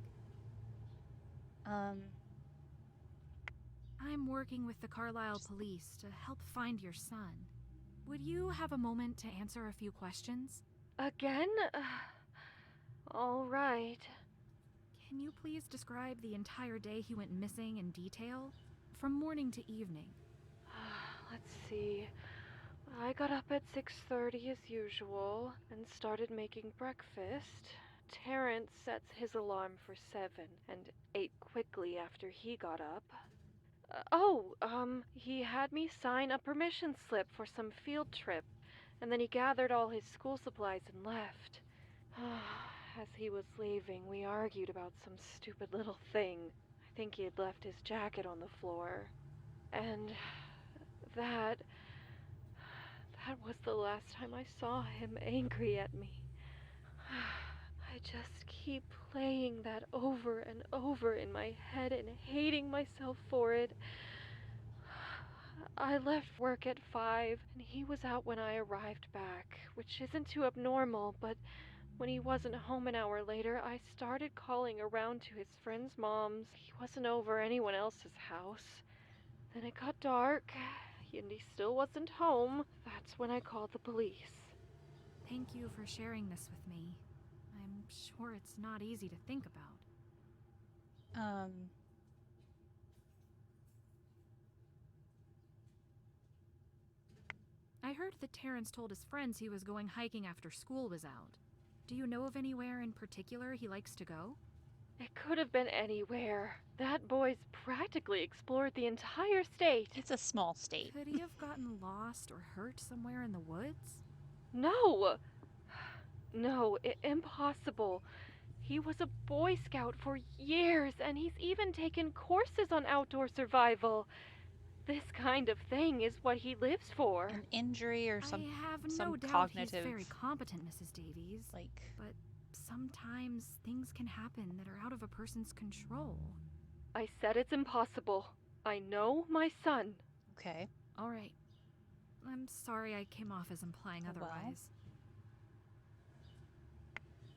I'm working with the Carlisle police to help find your son. Would you have a moment to answer a few questions? Again? All right. Can you please describe the entire day he went missing in detail? From morning to evening. Let's see. I got up at 6:30 as usual and started making breakfast. Terrence sets his alarm for 7 and ate quickly after he got up. He had me sign a permission slip for some field trip, and then he gathered all his school supplies and left. As he was leaving, we argued about some stupid little thing. I think he had left his jacket on the floor. And that was the last time I saw him angry at me. I just keep playing that over and over in my head and hating myself for it. I left work at 5, and he was out when I arrived back, which isn't too abnormal, but when he wasn't home an hour later, I started calling around to his friends' moms. He wasn't over anyone else's house. Then it got dark, and he still wasn't home. That's when I called the police. Thank you for sharing this with me. I'm sure it's not easy to think about. I heard that Terrence told his friends he was going hiking after school was out. Do you know of anywhere in particular he likes to go? It could have been anywhere. That boy's practically explored the entire state. It's a small state. Could he have gotten lost or hurt somewhere in the woods? No! No, impossible. He was a Boy Scout for years, and he's even taken courses on outdoor survival. This kind of thing is what he lives for. An injury or I have some no doubt cognitive, he's very competent, Mrs. Davies. like. But sometimes things can happen that are out of a person's control. I said it's impossible. I know my son. Okay. All right. I'm sorry I came off as implying Oh, well. otherwise.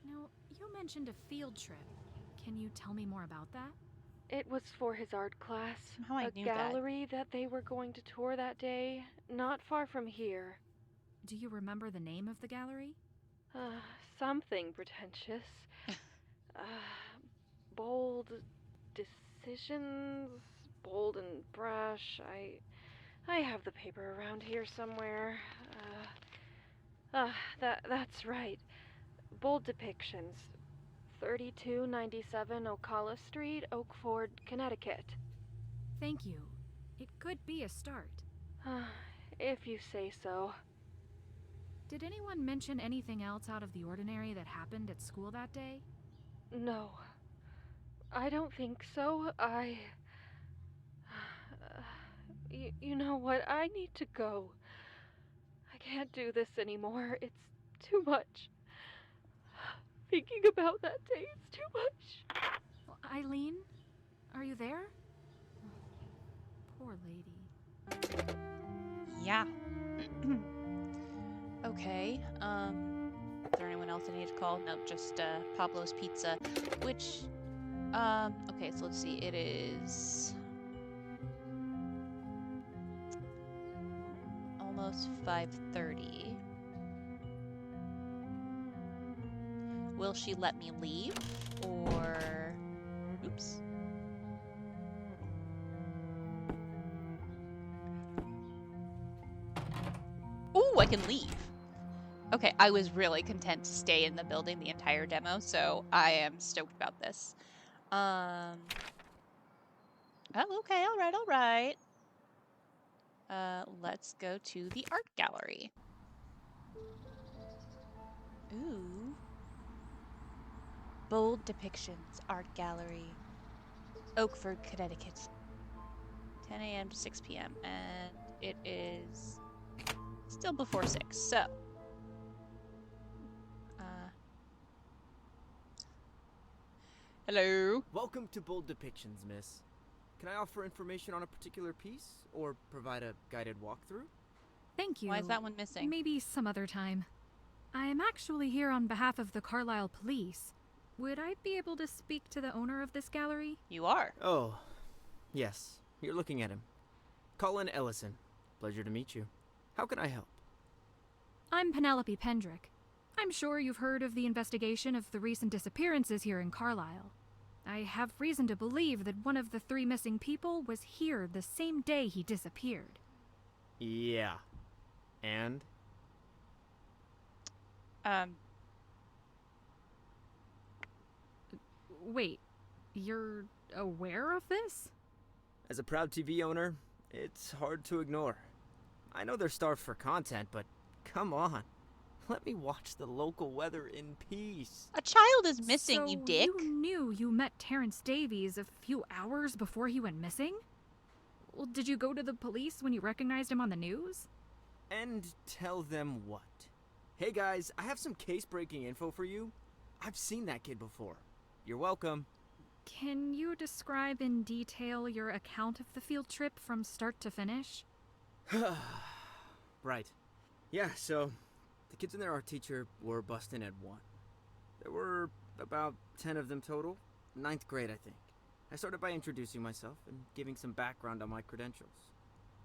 Now, you mentioned a field trip. Can you tell me more about that? It was for his art class. Somehow I a knew that. gallery that they were going to tour that day, not far from here. Do you remember the name of the gallery? Something pretentious. Bold decisions, bold and brash. I have the paper around here somewhere. That's right. Bold depictions. 3297 Ocala Street, Oakford, Connecticut. Thank you. It could be a start. If you say so. Did anyone mention anything else out of the ordinary that happened at school that day? No. I don't think so. You know what? I need to go. I can't do this anymore. It's too much. Thinking about that day is too much. Eileen, are you there? Poor lady. Yeah. Okay, is there anyone else I need to call? No, just, Pablo's Pizza, which, okay, so let's see, it is almost 5:30. Will she let me leave, or, oops. Ooh, I can leave. Okay, I was really content to stay in the building the entire demo, so I am stoked about this. Oh, okay, all right. Let's go to the art gallery. Ooh. Bold Depictions Art Gallery, Oakford, Connecticut. 10 a.m. to 6 p.m. And it is still before 6, so. Hello? Welcome to Bold Depictions, miss. Can I offer information on a particular piece, or provide a guided walkthrough? Thank you. Why is that one missing? Maybe some other time. I am actually here on behalf of the Carlisle Police. Would I be able to speak to the owner of this gallery? You are. Oh, yes. You're looking at him. Colin Ellison. Pleasure to meet you. How can I help? I'm Penelope Pendrick. I'm sure you've heard of the investigation of the recent disappearances here in Carlisle. I have reason to believe that one of the 3 missing people was here the same day he disappeared. Yeah. And? Wait, you're aware of this? As a proud TV owner, it's hard to ignore. I know they're starved for content, but come on. Let me watch the local weather in peace. A child is missing, so you dick. You knew you met Terrence Davies a few hours before he went missing? Well, did you go to the police when you recognized him on the news? And tell them what? Hey guys, I have some case-breaking info for you. I've seen that kid before. You're welcome. Can you describe in detail your account of the field trip from start to finish? Right. Yeah, so the kids and their art teacher were busting at 1. There were about 10 of them total. 9th grade, I think. I started by introducing myself and giving some background on my credentials.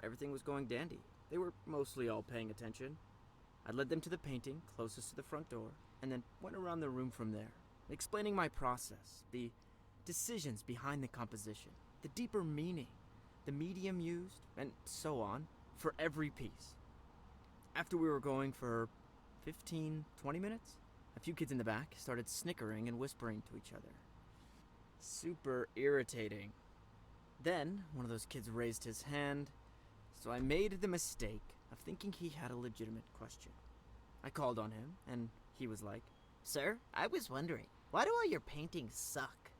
Everything was going dandy. They were mostly all paying attention. I led them to the painting closest to the front door, and then went around the room from there, explaining my process, the decisions behind the composition, the deeper meaning, the medium used, and so on, for every piece. After we were going for 15, 20 minutes, a few kids in the back started snickering and whispering to each other. Super irritating. Then, one of those kids raised his hand, so I made the mistake of thinking he had a legitimate question. I called on him, and he was like, "Sir, I was wondering, why do all your paintings suck?"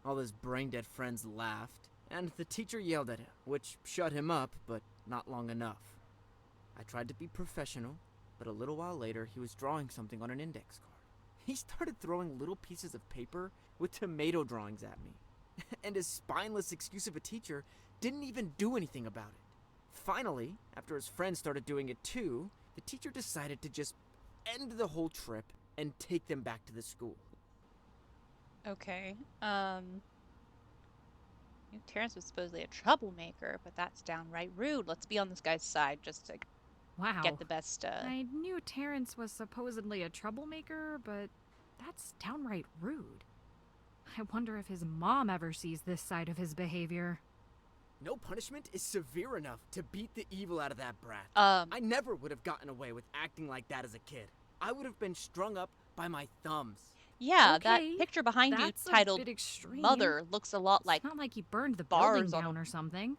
All his brain-dead friends laughed, and the teacher yelled at him, which shut him up, but not long enough. I tried to be professional, but a little while later he was drawing something on an index card. He started throwing little pieces of paper with tomato drawings at me, and his spineless excuse of a teacher didn't even do anything about it. Finally, after his friends started doing it too, the teacher decided to just end the whole trip and take them back to the school. Okay, Terrence was supposedly a troublemaker, but that's downright rude. Let's be on this guy's side just to Wow. get the best, I knew Terrence was supposedly a troublemaker, but that's downright rude. I wonder if his mom ever sees this side of his behavior. No punishment is severe enough to beat the evil out of that brat. I never would have gotten away with acting like that as a kid. I would have been strung up by my thumbs. Yeah, Okay, that picture behind you that's a titled bit extreme. Mother looks a lot like It's not like he burned the bars building on down a- or something.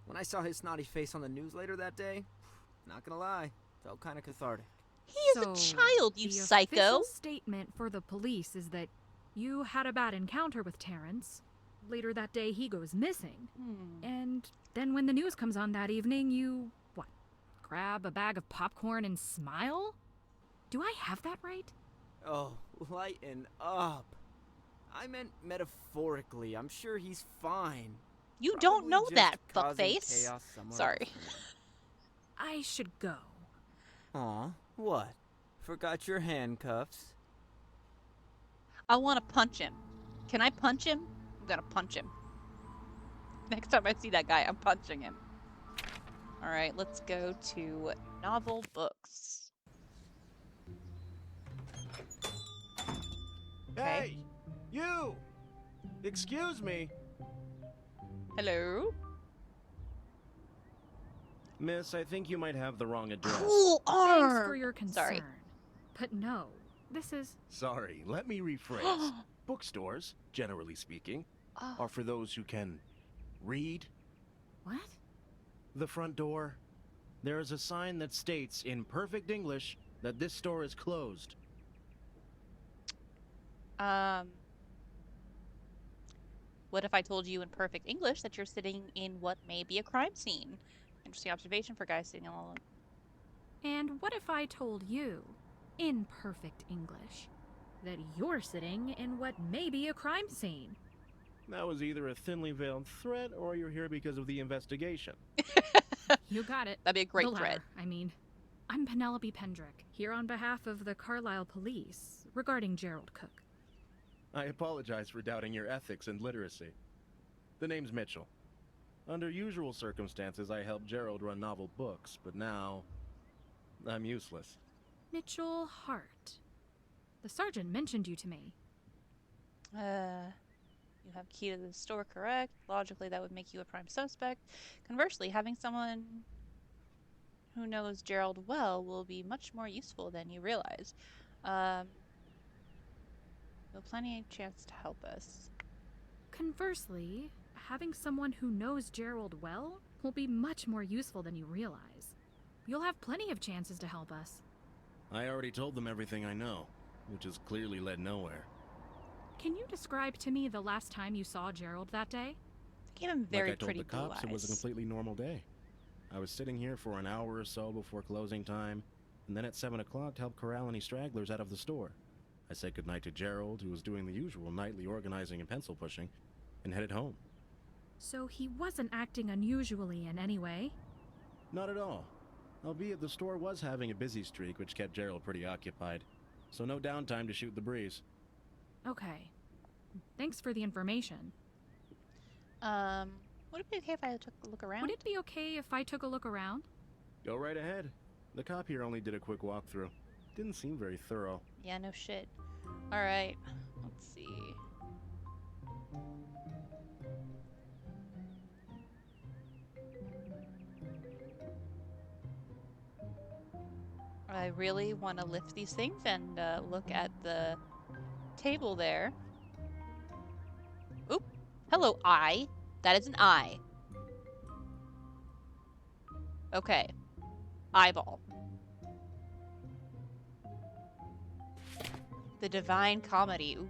When I saw his snotty face on the news later that day, not gonna lie, felt kind of cathartic. He is So, a child, you the psycho. official statement for the police is that You had a bad encounter with Terrence. Later that day, he goes missing. And then when the news comes on that evening, you, what, grab a bag of popcorn and smile? Do I have that right? Oh, lighten up. I meant metaphorically. I'm sure he's fine. You don't Probably know just that, causing fuckface. chaos somewhere Sorry. else. I should go. Aw, what? Forgot your handcuffs? I want to punch him. Can I punch him? I'm gonna punch him. Next time I see that guy, I'm punching him. All right, let's go to novel books. Okay. Hey, you! Excuse me. Hello? Miss, I think you might have the wrong address. Cool arm! Thanks for your concern. Sorry. But no, this is... Sorry, let me rephrase. Bookstores, generally speaking, Oh. are for those who can read. What? The front door. There is a sign that states in perfect English that this store is closed. What if I told you in perfect English that you're sitting in what may be a crime scene? Interesting observation for guys sitting alone. And what if I told you, in perfect English, that you're sitting in what may be a crime scene? That was either a thinly veiled threat or you're here because of the investigation. You got it. That'd be a great The latter, threat. I mean, I'm Penelope Pendrick, here on behalf of the Carlisle Police, regarding Gerald Cook. I apologize for doubting your ethics and literacy. The name's Mitchell. Under usual circumstances, I helped Gerald run novel books, but now I'm useless. Mitchell Hart. The sergeant mentioned you to me. You have key to the store, correct? Logically, that would make you a prime suspect. Conversely, having someone who knows Gerald well will be much more useful than you realize. You'll plenty of chance to help us. Conversely, having someone who knows Gerald well will be much more useful than you realize. You'll have plenty of chances to help us. I already told them everything I know, which has clearly led nowhere. Can you describe to me the last time you saw Gerald that day? They gave him very Like I told pretty the cops, blue it was a eyes. completely normal day. I was sitting here for an hour or so before closing time, and then at 7 o'clock to help corral any stragglers out of the store. I said goodnight to Gerald, who was doing the usual nightly organizing and pencil pushing, and headed home. So he wasn't acting unusually in any way? Not at all. Albeit the store was having a busy streak, which kept Gerald pretty occupied. So no downtime to shoot the breeze. Okay. Thanks for the information. Would it be okay if I took a look around? Would it be okay if I took a look around? Go right ahead. The cop here only did a quick walkthrough. Didn't seem very thorough. Yeah, no shit. Alright, let's see. I really want to lift these things and look at the table there. Oop. Hello, eye. That is an eye. Okay. Eyeball. The Divine Comedy. Ooh.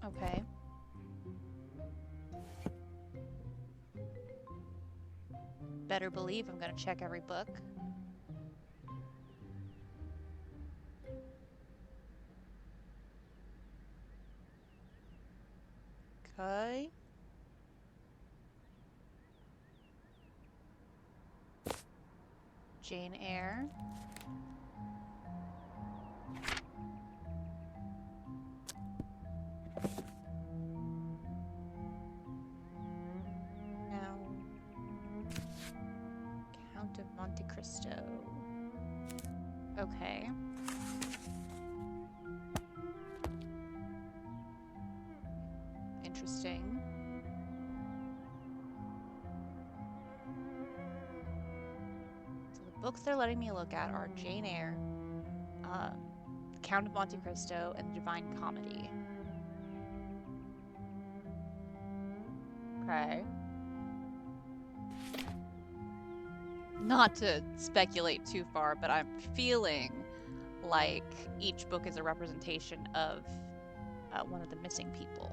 Okay. Better believe I'm gonna check every book. Okay. Jane Eyre. Now, Count of Monte Cristo. Okay. Interesting. So the books they're letting me look at are Jane Eyre, The Count of Monte Cristo, and The Divine Comedy. Okay. Not to speculate too far, but I'm feeling like each book is a representation of one of the missing people.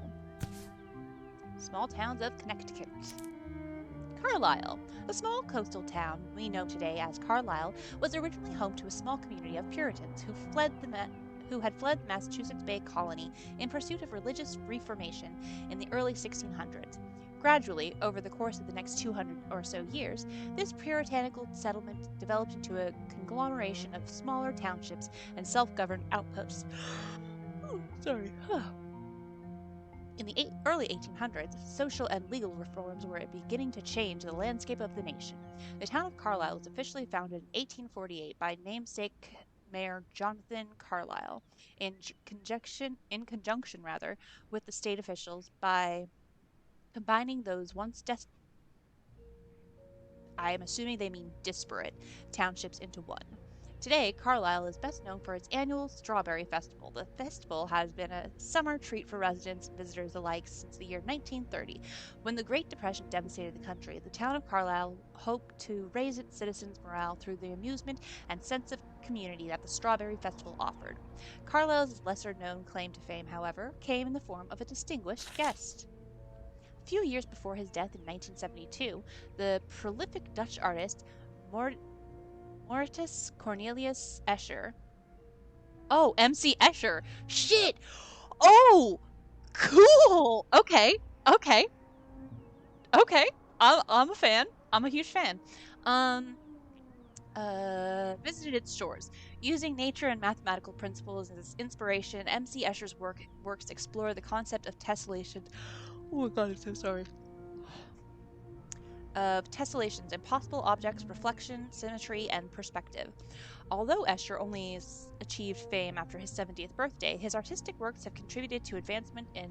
Small towns of Connecticut. Carlisle. A small coastal town we know today as Carlisle was originally home to a small community of Puritans who had fled the Massachusetts Bay Colony in pursuit of religious reformation in the early 1600s. Gradually, over the course of the next 200 or so years, this puritanical settlement developed into a conglomeration of smaller townships and self-governed outposts. Sorry. In the early 1800s, social and legal reforms were beginning to change the landscape of the nation. The town of Carlisle was officially founded in 1848 by namesake Mayor Jonathan Carlisle in conjunction with the state officials by combining those once I am assuming they mean disparate townships into one. Today, Carlisle is best known for its annual Strawberry Festival. The festival has been a summer treat for residents and visitors alike since the year 1930. When the Great Depression devastated the country, the town of Carlisle hoped to raise its citizens' morale through the amusement and sense of community that the Strawberry Festival offered. Carlisle's lesser-known claim to fame, however, came in the form of a distinguished guest. A few years before his death in 1972, the prolific Dutch artist Maurits Cornelius Escher. Oh, MC Escher. Shit. Oh, cool. Okay. Okay. Okay. I'm a fan. I'm a huge fan. Um, visited its shores. Using nature and mathematical principles as inspiration, MC Escher's works explore the concept of tessellation. Oh my god, I'm so sorry. Of tessellations, impossible objects, reflection, symmetry, and perspective. Although Escher only achieved fame after his 70th birthday, his artistic works have contributed to advancement in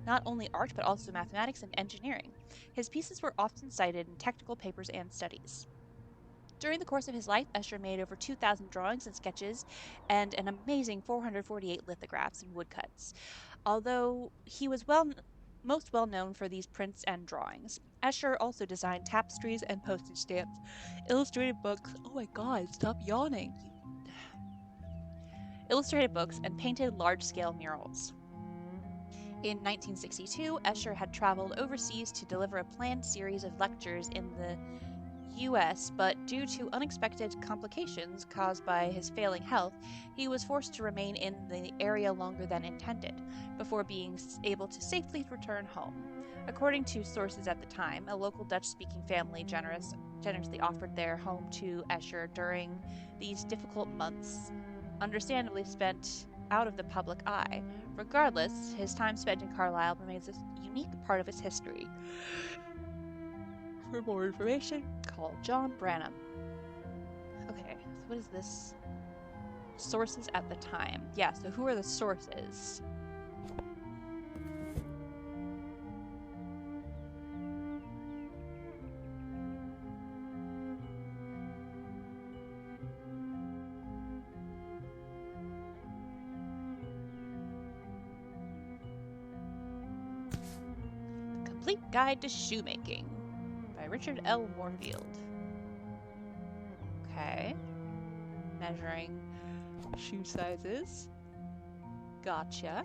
not only art but also mathematics and engineering. His pieces were often cited in technical papers and studies. During the course of his life, Escher made over 2,000 drawings and sketches and an amazing 448 lithographs and woodcuts. Although he was most well known for these prints and drawings, Escher also designed tapestries and postage stamps, illustrated books. Oh my god, stop yawning. Illustrated books and painted large-scale murals. In 1962, Escher had traveled overseas to deliver a planned series of lectures in the US, but due to unexpected complications caused by his failing health, he was forced to remain in the area longer than intended, before being able to safely return home. According to sources at the time, a local Dutch-speaking family generously offered their home to Escher during these difficult months, understandably spent out of the public eye. Regardless, his time spent in Carlisle remains a unique part of its history. For more information, call John Branham. Okay, so what is this? Sources at the time. Yeah, so who are the sources? The Complete Guide to Shoemaking by Richard L. Moorfield. Okay. Measuring shoe sizes. Gotcha.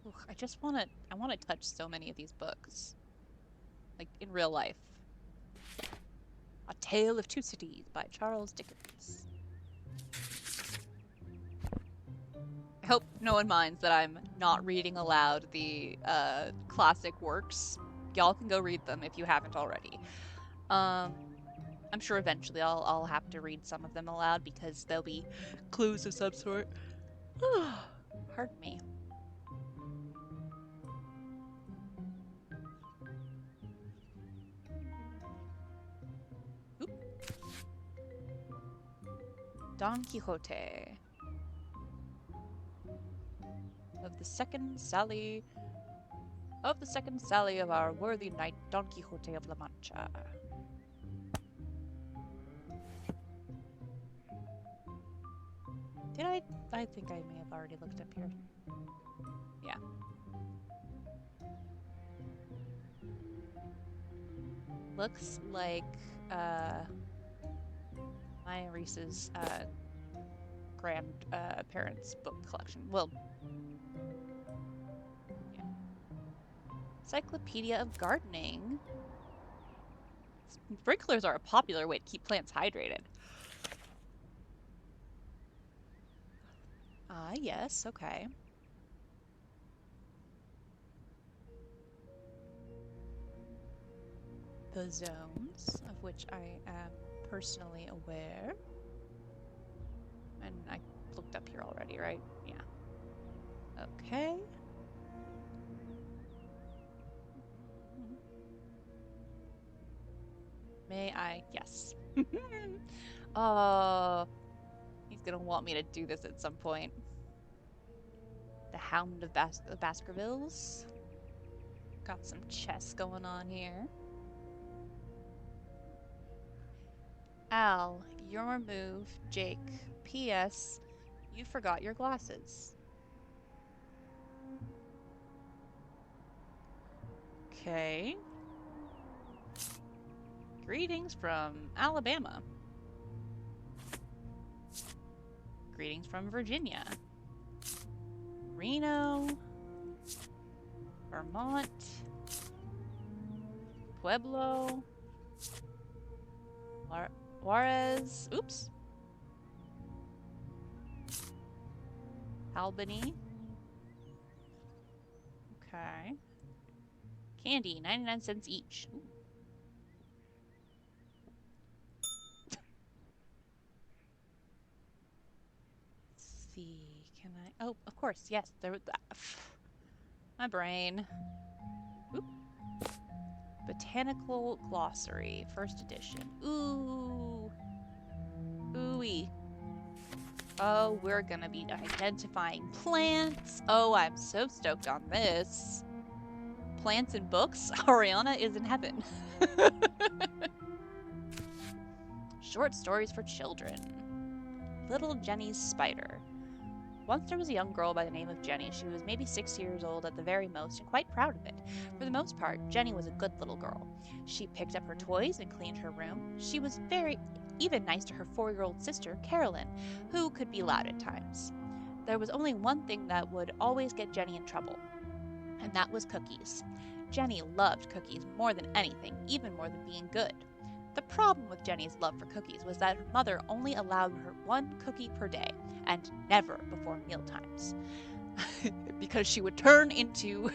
Ugh, I want to touch so many of these books. Like, in real life. A Tale of Two Cities by Charles Dickens. I hope no one minds that I'm not reading aloud the classic works. Y'all can go read them if you haven't already. I'm sure eventually I'll have to read some of them aloud because there'll be clues of some sort. Pardon me. Oop. Don Quixote. Of the second sally of our worthy knight Don Quixote of La Mancha. Did I? I think I may have already looked up here. Yeah. Looks like Maya Reese's grandparents' book collection. Well, yeah. Encyclopedia of Gardening. Sprinklers are a popular way to keep plants hydrated. Ah, yes, okay. The zones, of which I am personally aware. And I looked up here already, right? Yeah. Okay. May I? Yes. Oh, he's gonna want me to do this at some point. The Hound of the Baskervilles. Got some chess going on here. Al, your move, Jake. P.S. You forgot your glasses. Okay. Greetings from Alabama. Greetings from Virginia. Reno. Vermont. Pueblo. Juarez. Oops. Albany. Okay. Candy, 99 cents each. Ooh. Let's see. Can I? Oh, of course. Yes. My brain. Oop. Botanical Glossary, first edition. Ooh. Ooey. Oh, we're gonna be identifying plants. Oh, I'm so stoked on this. Plants and books? Ariana is in heaven. Short stories for children. Little Jenny's Spider. Once there was a young girl by the name of Jenny. She was maybe 6 years old at the very most and quite proud of it. For the most part, Jenny was a good little girl. She picked up her toys and cleaned her room. She was even nice to her 4-year-old sister, Carolyn, who could be loud at times. There was only one thing that would always get Jenny in trouble, and that was cookies. Jenny loved cookies more than anything, even more than being good. The problem with Jenny's love for cookies was that her mother only allowed her 1 cookie per day, and never before meal times. Because she would turn into...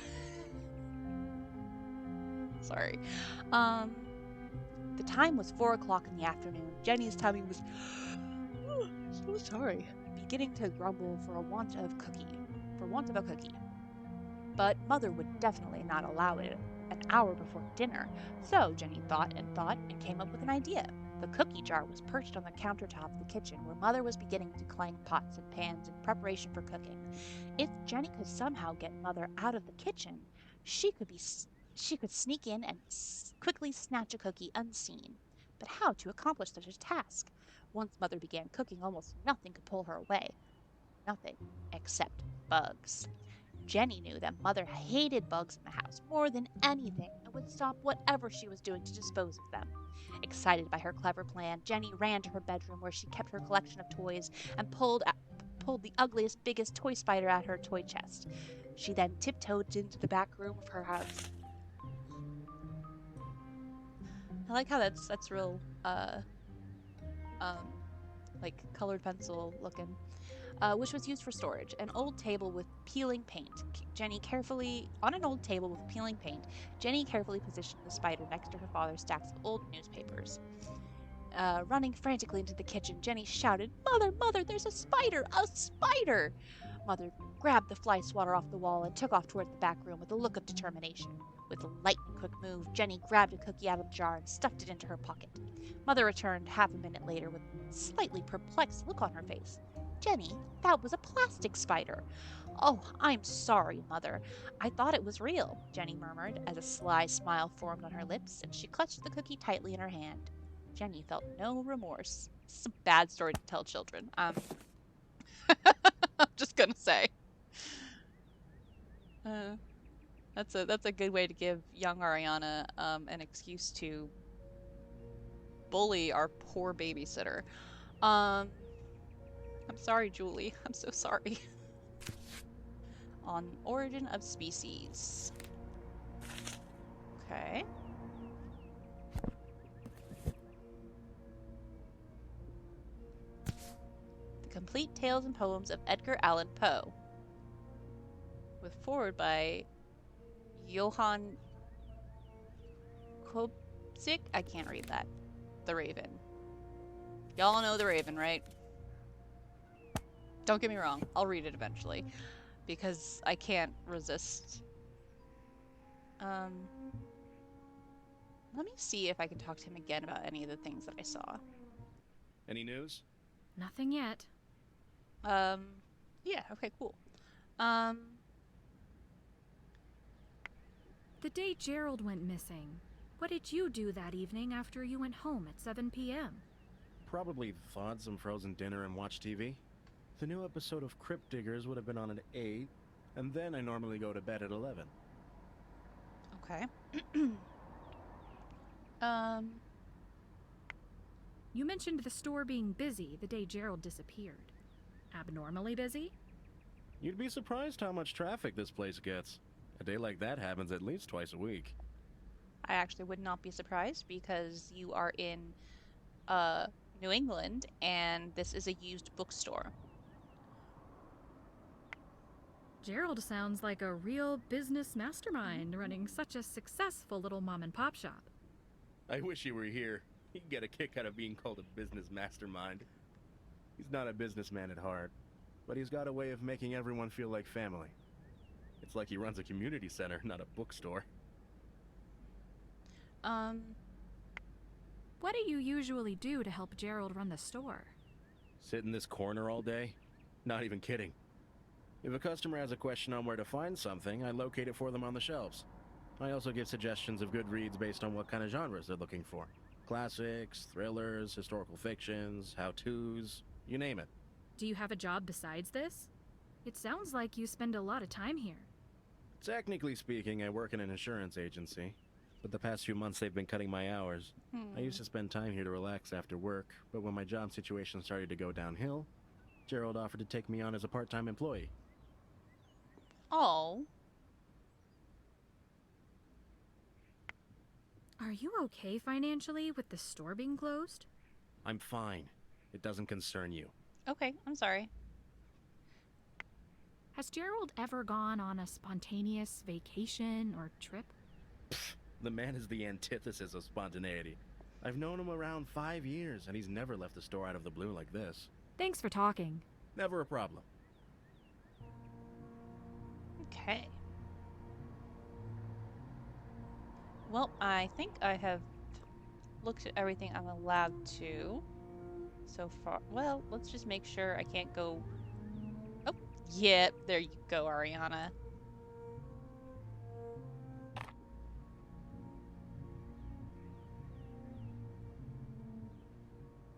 Sorry. The time was 4 o'clock in the afternoon. Jenny's tummy was... so sorry. Beginning to grumble for want of a cookie. But Mother would definitely not allow it an hour before dinner, so Jenny thought and came up with an idea. The cookie jar was perched on the countertop of the kitchen where Mother was beginning to clank pots and pans in preparation for cooking. If Jenny could somehow get Mother out of the kitchen, she could sneak in and quickly snatch a cookie unseen. But how to accomplish such a task? Once Mother began cooking, almost nothing could pull her away. Nothing except bugs. Jenny knew that Mother hated bugs in the house more than anything and would stop whatever she was doing to dispose of them. Excited by her clever plan, Jenny ran to her bedroom where she kept her collection of toys and pulled the ugliest, biggest toy spider out her toy chest. She then tiptoed into the back room of her house. I like how that's real like colored pencil looking. Which was used for storage. An old table with peeling paint. On an old table with peeling paint, Jenny carefully positioned the spider next to her father's stacks of old newspapers. Running frantically into the kitchen, Jenny shouted, "Mother, Mother, there's a spider! A spider!" Mother grabbed the fly swatter off the wall and took off toward the back room with a look of determination. With a lightning quick move, Jenny grabbed a cookie out of the jar and stuffed it into her pocket. Mother returned half a minute later with a slightly perplexed look on her face. "Jenny, that was a plastic spider." "Oh, I'm sorry, Mother. I thought it was real," Jenny murmured as a sly smile formed on her lips, and she clutched the cookie tightly in her hand. Jenny felt no remorse. This is a bad story to tell children. I'm just gonna say. Uh, that's a good way to give young Ariana an excuse to bully our poor babysitter. Um, I'm sorry, Julie. I'm so sorry. On origin of species. Okay. The Complete Tales and Poems of Edgar Allan Poe. With foreword by Johann Kopsik. I can't read that. The Raven. Y'all know The Raven, right? Don't get me wrong. I'll read it eventually. Because I can't resist. Let me see if I can talk to him again about any of the things that I saw. Any news? Nothing yet. Yeah, okay, cool. The day Gerald went missing, what did you do that evening after you went home at 7 p.m.? Probably thawed some frozen dinner and watched TV. The new episode of Crypt Diggers would have been on at 8, and then I normally go to bed at 11. Okay. You mentioned the store being busy the day Gerald disappeared. Abnormally busy? You'd be surprised how much traffic this place gets. A day like that happens at least twice a week. I actually would not be surprised because you are in New England and this is a used bookstore. Gerald sounds like a real business mastermind running such a successful little mom and pop shop. I wish he were here. He'd get a kick out of being called a business mastermind. He's not a businessman at heart, but he's got a way of making everyone feel like family. It's like he runs a community center, not a bookstore. What do you usually do to help Gerald run the store? Sit in this corner all day? Not even kidding. If a customer has a question on where to find something, I locate it for them on the shelves. I also give suggestions of good reads based on what kind of genres they're looking for. Classics, thrillers, historical fictions, how-tos, you name it. Do you have a job besides this? It sounds like you spend a lot of time here. Technically speaking, I work in an insurance agency, but the past few months they've been cutting my hours. I used to spend time here to relax after work, but when my job situation started to go downhill, Gerald offered to take me on as a part-time employee. Oh. Are you okay financially with the store being closed? I'm fine. It doesn't concern you. Okay, I'm sorry. Has Gerald ever gone on a spontaneous vacation or trip? The man is the antithesis of spontaneity. I've known him around 5 years, and he's never left the store out of the blue like this. Thanks for talking. Never a problem. Okay. Well, I think I have looked at everything I'm allowed to so far. Well, let's just make sure I can't go... Oh, yeah, there you go, Ariana.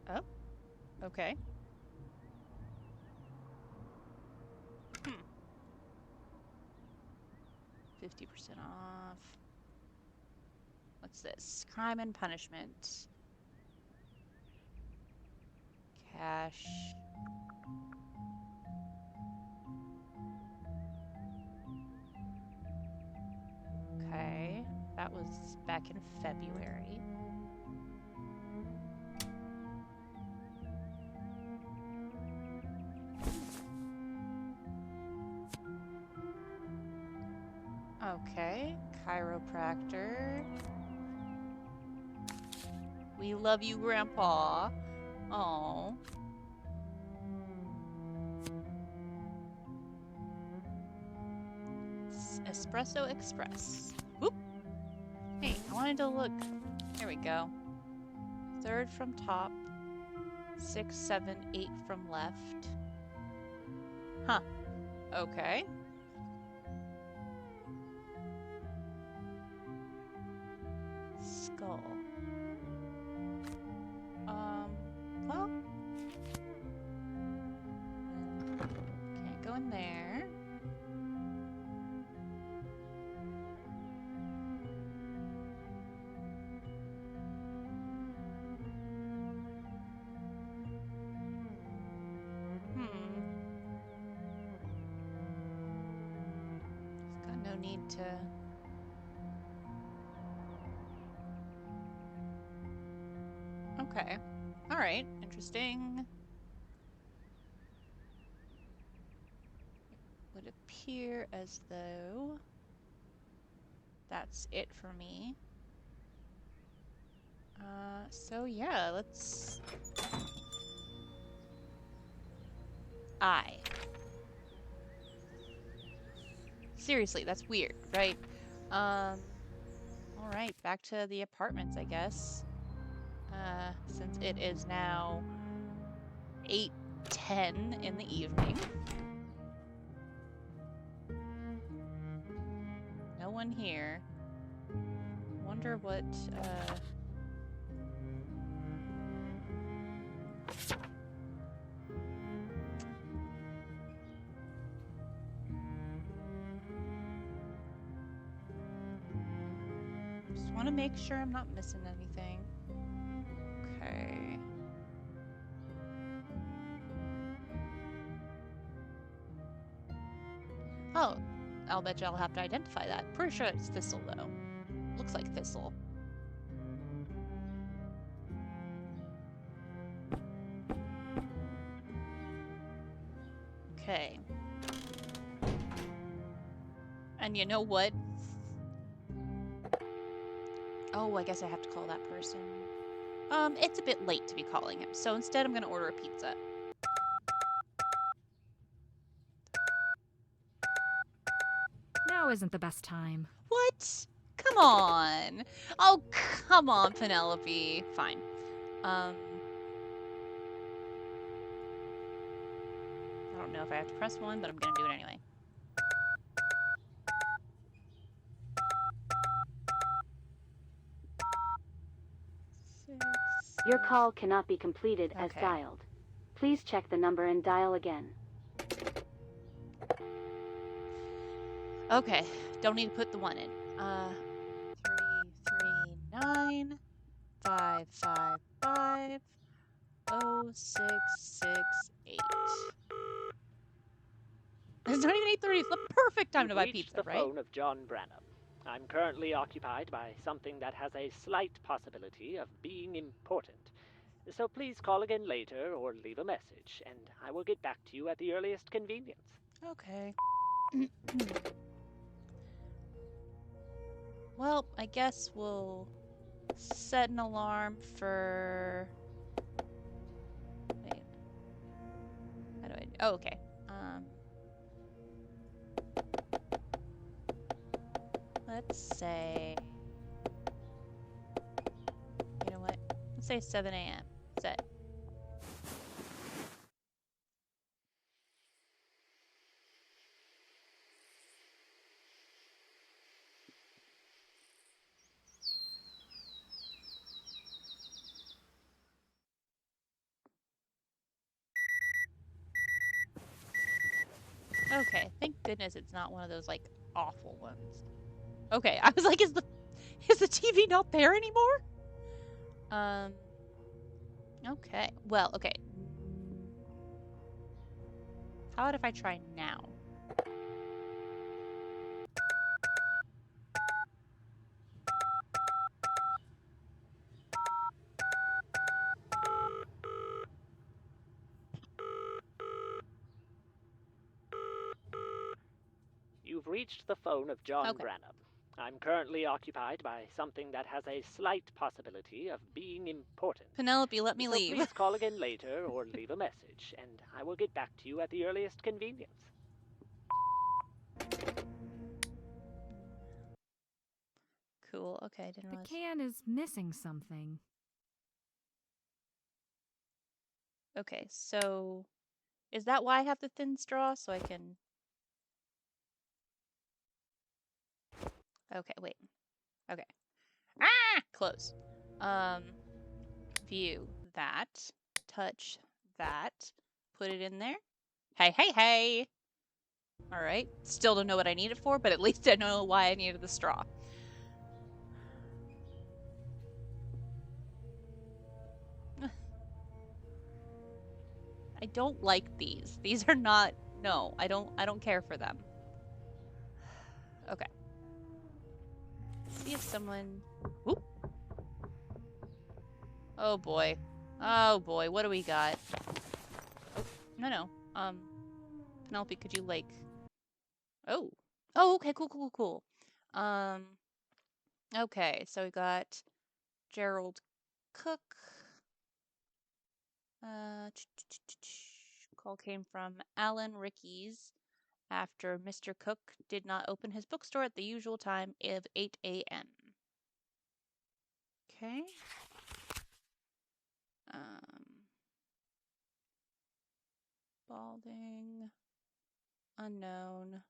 Oh, okay. 50% off. What's this? Crime and punishment. Cash. Okay. That was back in February. Okay. Chiropractor. We love you, Grandpa. Oh. Espresso Express. Whoop. Hey, I wanted to look. Here we go. Third from top. 6, 7, 8 from left. Huh. Okay. Skull. Well. Can't need to... Okay. Alright, interesting. It would appear as though that's it for me. So yeah, let's... Seriously, that's weird, right? Alright, back to the apartments, I guess. Since it is now 8:10 in the evening. No one here. Wonder what, just want to make sure I'm not missing anything. Okay. Oh, I'll bet you I'll have to identify that. Pretty sure it's Thistle, though. Looks like Thistle. Okay. And you know what? Oh, I guess I have to call that person. It's a bit late to be calling him, so instead I'm gonna order a pizza. Now isn't the best time. What? Come on. Oh, come on, Penelope. Fine. I don't know if I have to press one, but I'm gonna do it anyway. Your call cannot be completed as Okay. dialed. Please check the number and dial again. Okay, don't need to put the 1 in. 339 555 0668. It's not even 8:30. It's the perfect time to buy You've reached pizza, the right? phone of John Branham. I'm currently occupied by something that has a slight possibility of being important. So please call again later or leave a message, and I will get back to you at the earliest convenience. Okay. Well, I guess we'll set an alarm for... Wait. How do I... Oh, okay. Let's say... You know what? Let's say 7 a.m. Set. Okay, thank goodness it's not one of those, like, awful ones. Okay, I was like, is the TV not there anymore? Okay. Well, okay. How about if I try now? You've reached the phone of John Okay. Branham. I'm currently occupied by something that has a slight possibility of being important. Penelope, let me So leave. please call again later or leave a message, and I will get back to you at the earliest convenience. Cool. Okay, I didn't The realize. can is missing something. Okay, so is that why I have the thin straw? So I can... Okay, wait. Okay. Ah! Close. View that. Touch that. Put it in there. Hey, hey, hey! Alright. Still don't know what I need it for, but at least I know why I needed the straw. I don't like these. These are not... No, I don't care for them. Okay. See if someone... Oop. Oh boy. Oh boy, what do we got? Oh, no. Penelope, could you, like... Oh. Oh, okay, cool. Okay, so we got Gerald Cook. Call came from Alan Rickeys after Mr. Cook did not open his bookstore at the usual time of 8 a.m. Okay. Balding. Unknown.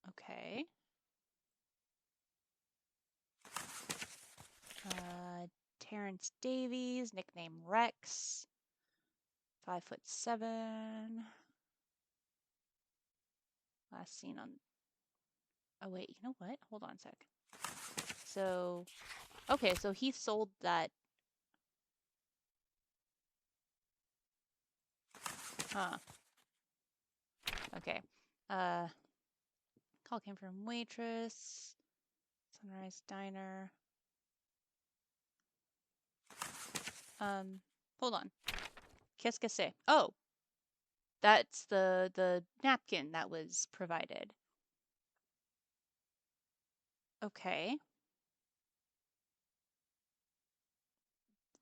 Okay. Terrence Davies, nickname Rex. 5'7". Last seen on... Oh, wait, you know what? Hold on a sec. So, okay, so he sold that... Huh. Okay. Call came from waitress. Sunrise Diner. Hold on. Qu'est-ce que c'est? Oh! That's the napkin that was provided. Okay.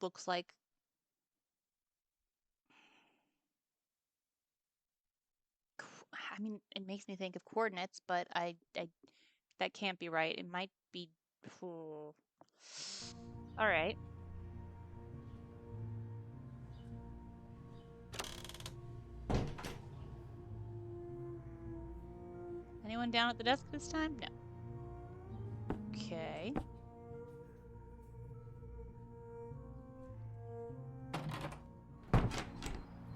Looks like... I mean, it makes me think of coordinates, but I that can't be right. It might be... All right. Anyone down at the desk this time? No. Okay.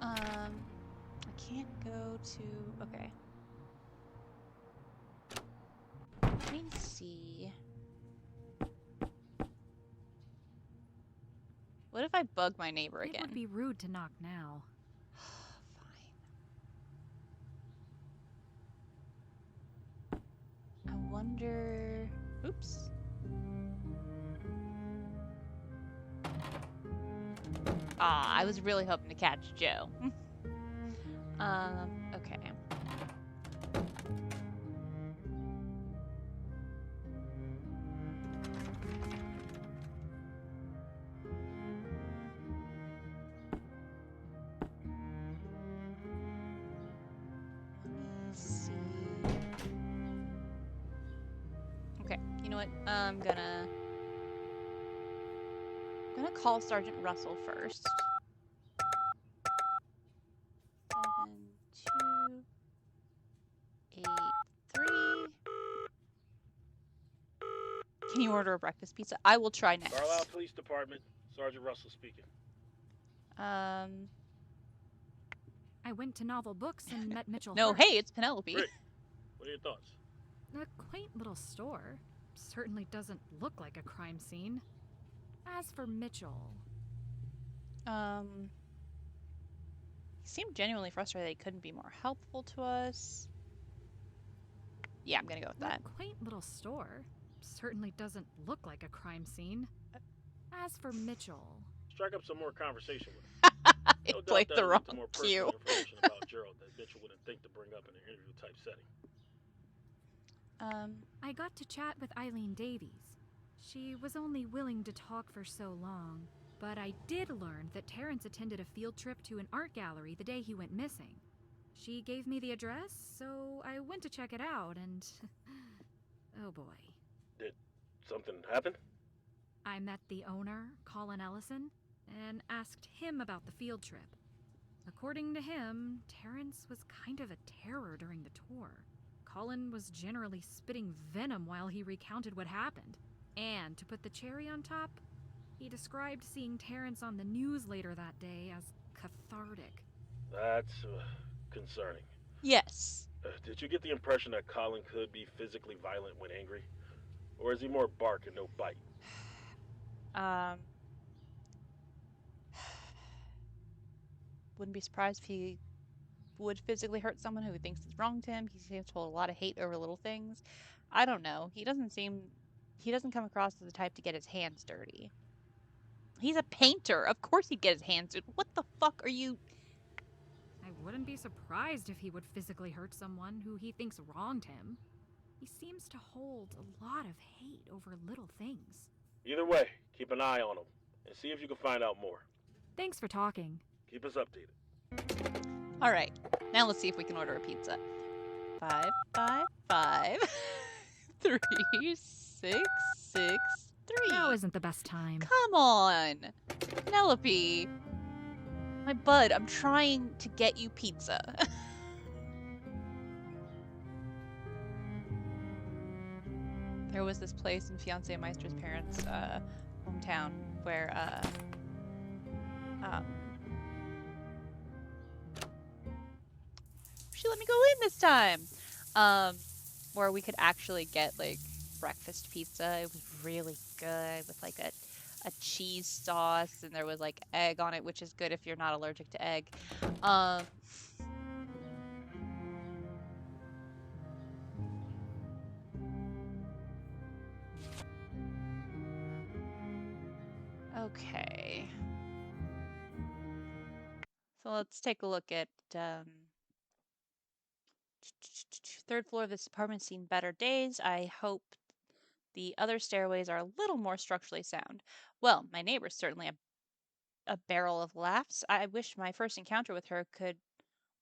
I can't go to... Okay. Let me see. What if I bug my neighbor again? It would be rude to knock now. Fine. I wonder... Oops. I was really hoping to catch Joe. Okay. Okay, you know what? I'm gonna call Sergeant Russell first. 7283. Can you order a breakfast pizza? I will try next. Carlisle Police Department, Sergeant Russell speaking. I went to Novel Books and met Mitchell No, Hart. hey, it's Penelope. Great. What are your thoughts? A quaint little store. Certainly doesn't look like a crime scene. As for Mitchell... He seemed genuinely frustrated that he couldn't be more helpful to us. Yeah, I'm gonna go with that. A quaint little store. Certainly doesn't look like a crime scene. As for Mitchell... Strike up some more conversation with him. I No doubt played the that'll lead to wrong more cue. personal information about Gerald that Mitchell wouldn't think to bring up in an interview type setting. I got to chat with Eileen Davies. She was only willing to talk for so long, but I did learn that Terrence attended a field trip to an art gallery the day he went missing. She gave me the address, so I went to check it out, and... oh boy. Did something happen? I met the owner, Colin Ellison, and asked him about the field trip. According to him, Terrence was kind of a terror during the tour. Colin was generally spitting venom while he recounted what happened. And to put the cherry on top, he described seeing Terrence on the news later that day as cathartic. That's concerning. Yes. Did you get the impression that Colin could be physically violent when angry? Or is he more bark and no bite? Wouldn't be surprised if he would physically hurt someone who he thinks is wrong to him. He seems to hold a lot of hate over little things. I don't know. He doesn't come across as the type to get his hands dirty. He's a painter. Of course he'd get his hands dirty. What the fuck are you? I wouldn't be surprised if he would physically hurt someone who he thinks wronged him. He seems to hold a lot of hate over little things. Either way, keep an eye on him and see if you can find out more. Thanks for talking. Keep us updated. All right. Now let's see if we can order a pizza. 5, 5, 5, 3, 6, 6, 3. Now isn't the best time. Come on, Penelope. My bud, I'm trying to get you pizza. There was this place in Fiancé Meister's parents' hometown where she let me go in this time. Where we could actually get like breakfast pizza. It was really good with like a cheese sauce, and there was like egg on it, which is good if you're not allergic to egg. Okay. So let's take a look at third floor of this apartment seen better days. I hope the other stairways are a little more structurally sound. Well, my neighbor's certainly a barrel of laughs. I wish my first encounter with her could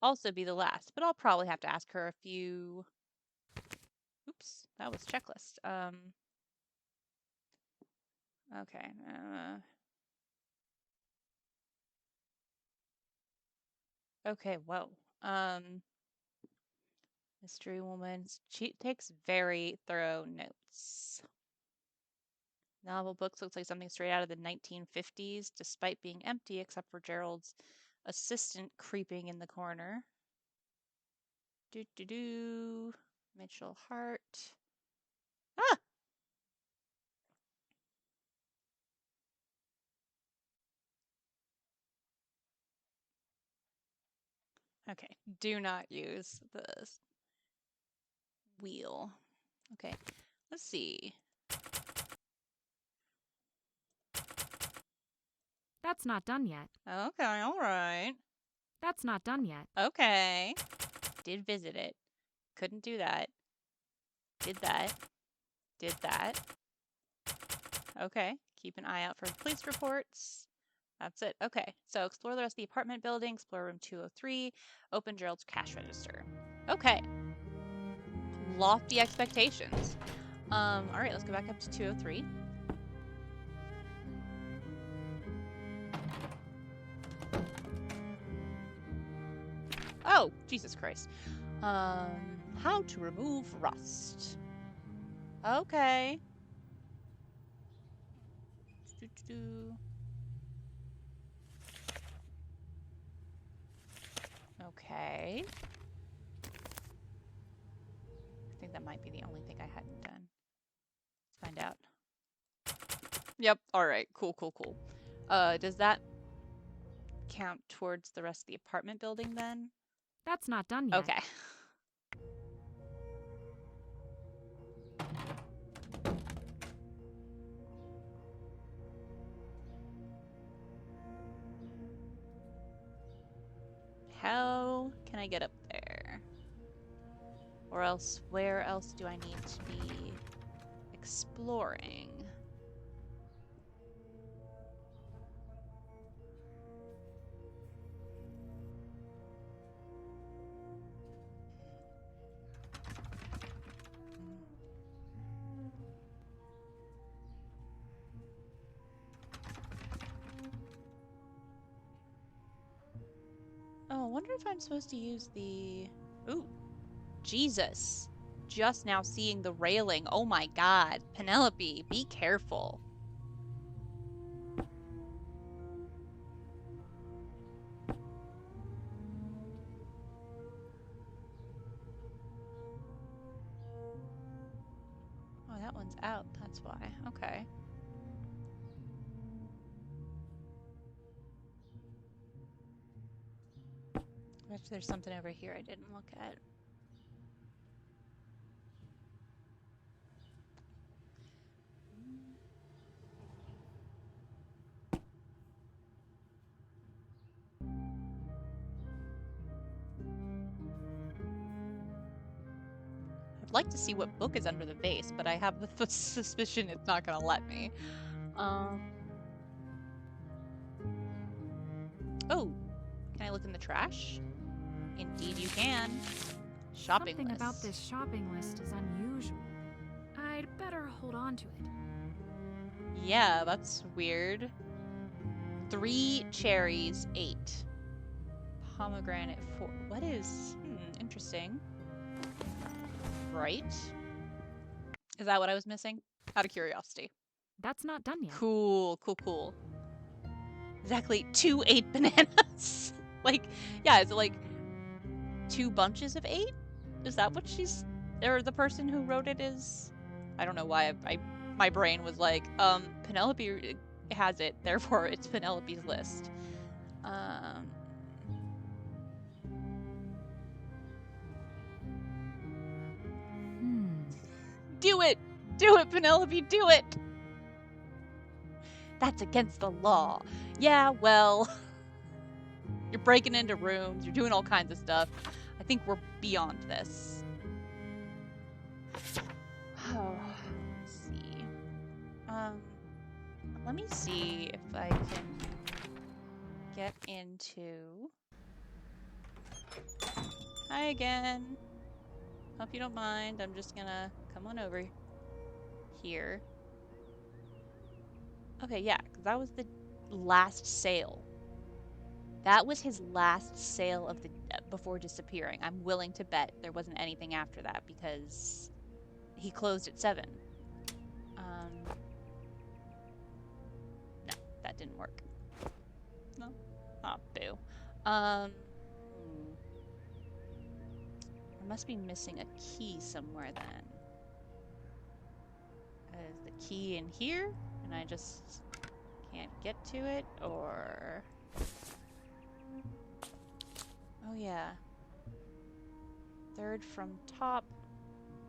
also be the last, but I'll probably have to ask her a few... Oops, that was checklist. Okay. Okay, whoa. Mystery woman. She takes very thorough notes. Novel books looks like something straight out of the 1950s, despite being empty except for Gerald's assistant creeping in the corner. Do. Mitchell Hart. Ah! Okay, do not use this wheel. Okay, let's see. That's not done yet. Okay, all right. That's not done yet. Okay. Did visit it. Couldn't do that. Did that. Did that. Okay. Keep an eye out for police reports. That's it. Okay. So explore the rest of the apartment building. Explore room 203. Open Gerald's cash register. Okay. Lofty expectations. All right, let's go back up to 203. Oh, Jesus Christ. How to remove rust. Okay. Okay. I think that might be the only thing I hadn't done. Let's find out. Yep. All right. Cool. Does that count towards the rest of the apartment building then? That's not done yet. Okay. How can I get up there? Or else, where else do I need to be exploring? Oh, I wonder if I'm supposed to use the... Ooh, Jesus. Just now seeing the railing. Oh my God. Penelope, be careful. Oh, that one's out. That's why. Okay. There's something over here I didn't look at. I'd like to see what book is under the vase, but I have the suspicion it's not gonna let me. Oh, can I look in the trash? Indeed you can. Shopping Something list. about this shopping list is unusual. I'd better hold on to it. Yeah, that's weird. 3 cherries, 8. Pomegranate, 4. What is... interesting. Right? Is that what I was missing? Out of curiosity. That's not done yet. Cool, cool, cool. Exactly 2 8 bananas. Like, yeah, is it like 2 bunches of 8? Is that what she's... Or the person who wrote it is... I don't know why my brain was like, Penelope has it, therefore it's Penelope's list. Do it! Do it, Penelope, do it! That's against the law. Yeah, well, you're breaking into rooms, you're doing all kinds of stuff. I think we're beyond this. Oh, let's see. Let me see if I can get into... Hi again. Hope you don't mind. I'm just gonna come on over here. Okay, yeah, because that was the last sale. That was his last sale of the before disappearing. I'm willing to bet there wasn't anything after that because he closed at 7. No, that didn't work. No? Oh, boo. I must be missing a key somewhere then. Is the key in here? And I just can't get to it? Or... Oh yeah. 3rd from top,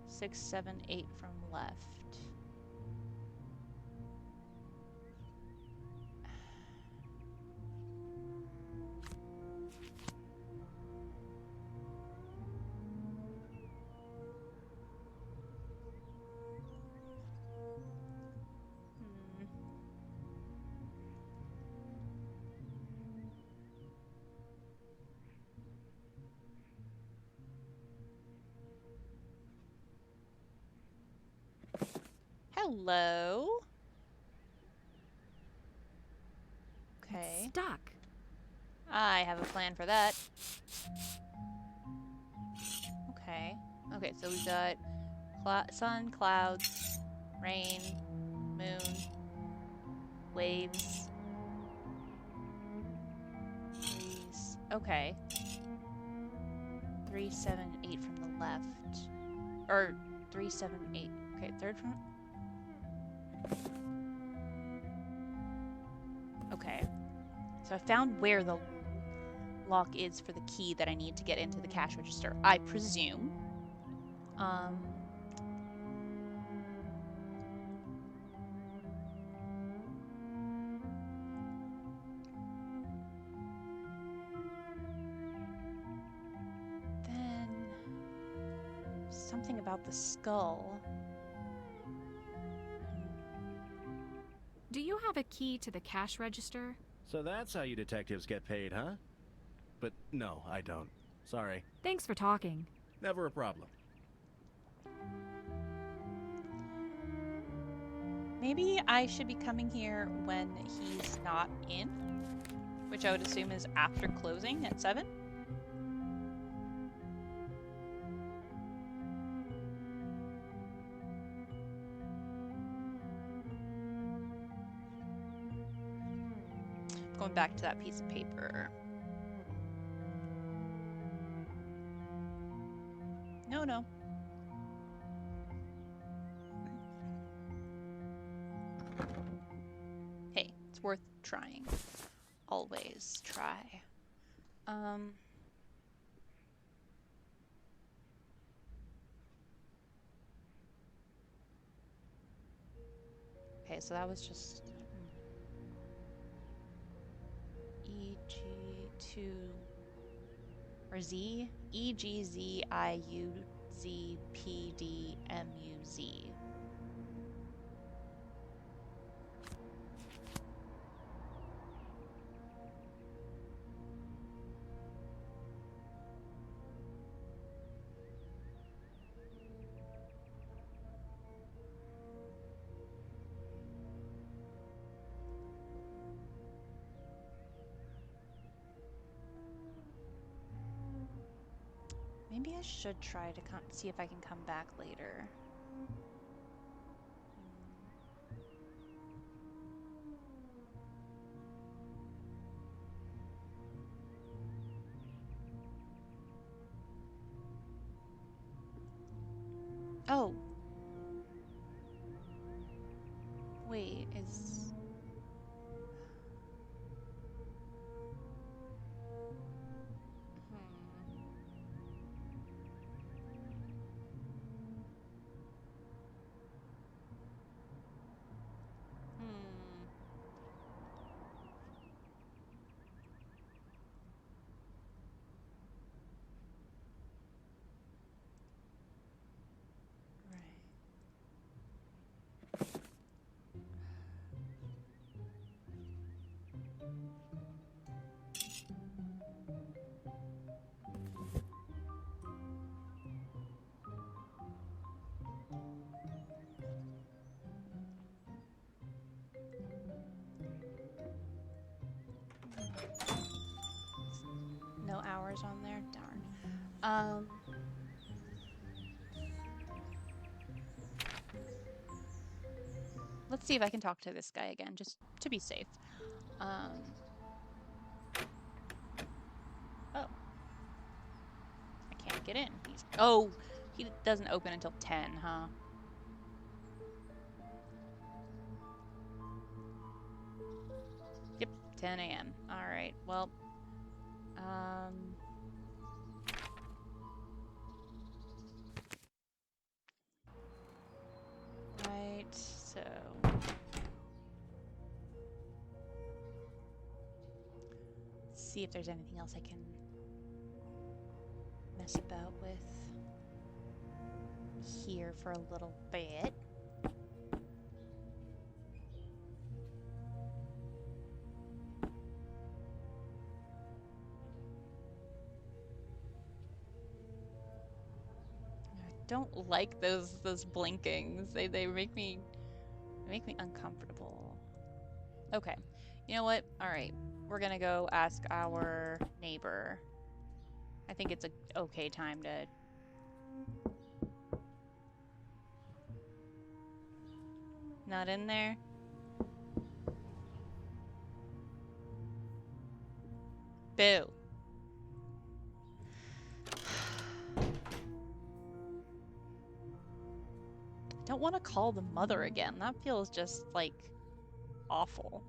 6, 7, 8 from left. Hello. Okay. It's stuck. I have a plan for that. Okay. Okay, so we've got sun, clouds, rain, moon, waves, trees. Okay. 3, 7, 8 from the left. Or 3, 7, 8. Okay, 3rd from... Okay. So I found where the lock is for the key that I need to get into the cash register, I presume. Then something about the skull. Do you have a key to the cash register? So that's how you detectives get paid, huh? But no, I don't. Sorry. Thanks for talking. Never a problem. Maybe I should be coming here when he's not in, which I would assume is after closing at 7. Going back to that piece of paper. No. Hey, it's worth trying. Always try. Okay, so that was just EG2 or Z EGZIUZPDMUZ. Maybe I should try to see if I can come back later. Oh. Wait, is... No hours on there? Darn. Let's see if I can talk to this guy again, just to be safe. Oh. I can't get in. Oh, he doesn't open until 10, huh? Yep, 10 a.m. All right, well, right, so... see if there's anything else I can mess about with here for a little bit. I don't like those blinkings. They make me uncomfortable. Okay. You know what? All right. We're gonna go ask our neighbor. I think it's a okay time to... Not in there? Boo. I don't want to call the mother again. That feels just, like, awful.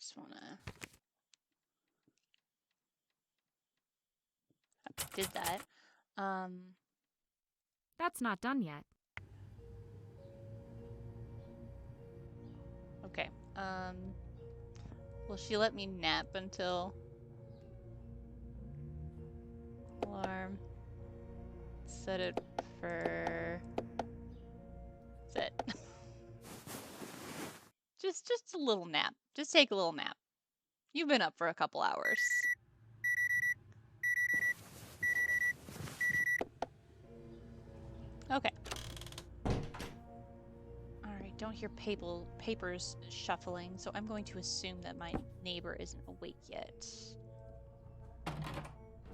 Just wanna... Did that. That's not done yet. Okay. Will she let me nap until... Alarm. Set it for... Set. just a little nap. Just take a little nap. You've been up for a couple hours. Okay. Alright, don't hear papers shuffling, so I'm going to assume that my neighbor isn't awake yet.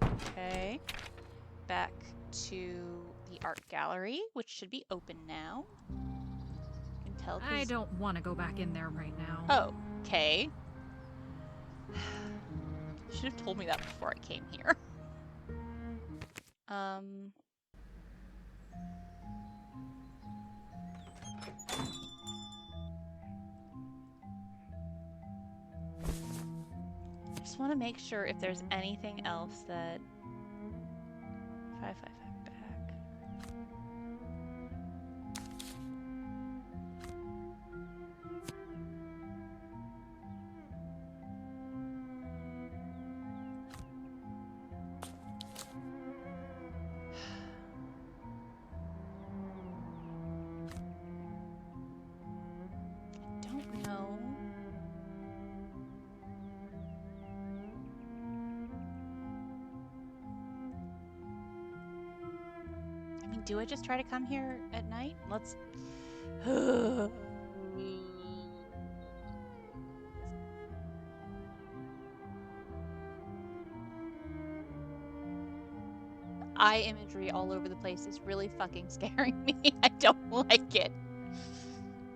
Okay. Back to the art gallery, which should be open now. You can tell I don't want to go back in there right now. Oh, okay. Should have told me that before I came here. I just want to make sure if there's anything else that 555 back. I don't know. I mean, do I just try to come here at night? Let's. Eye imagery all over the place is really fucking scaring me. I don't like it.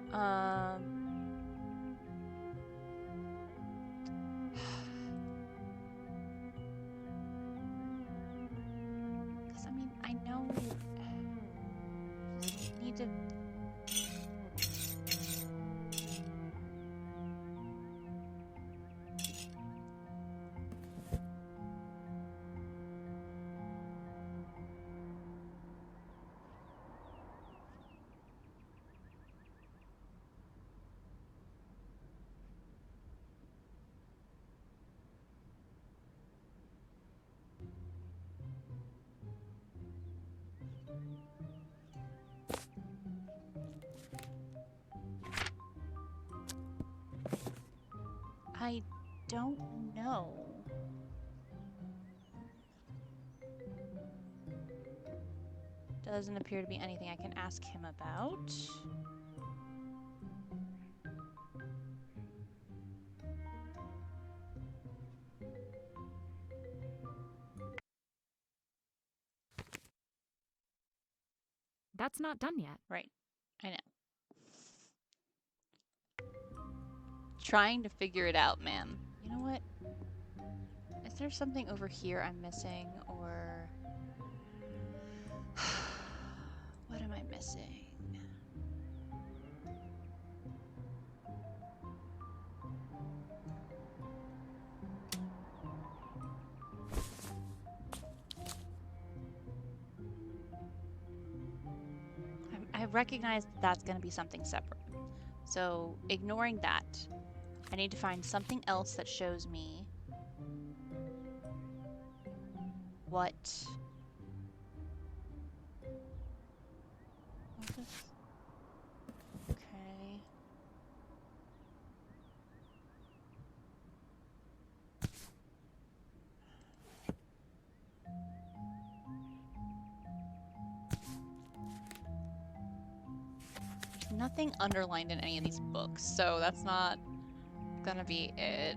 Because I mean, I know. Just need to. I don't know. Doesn't appear to be anything I can ask him about. That's not done yet. Right. I know. Trying to figure it out, man. You know what? Is there something over here I'm missing, or... What am I missing? I recognize that's going to be something separate. So, ignoring that, I need to find something else that shows me what... What's this? Okay. There's nothing underlined in any of these books, so that's not gonna be it.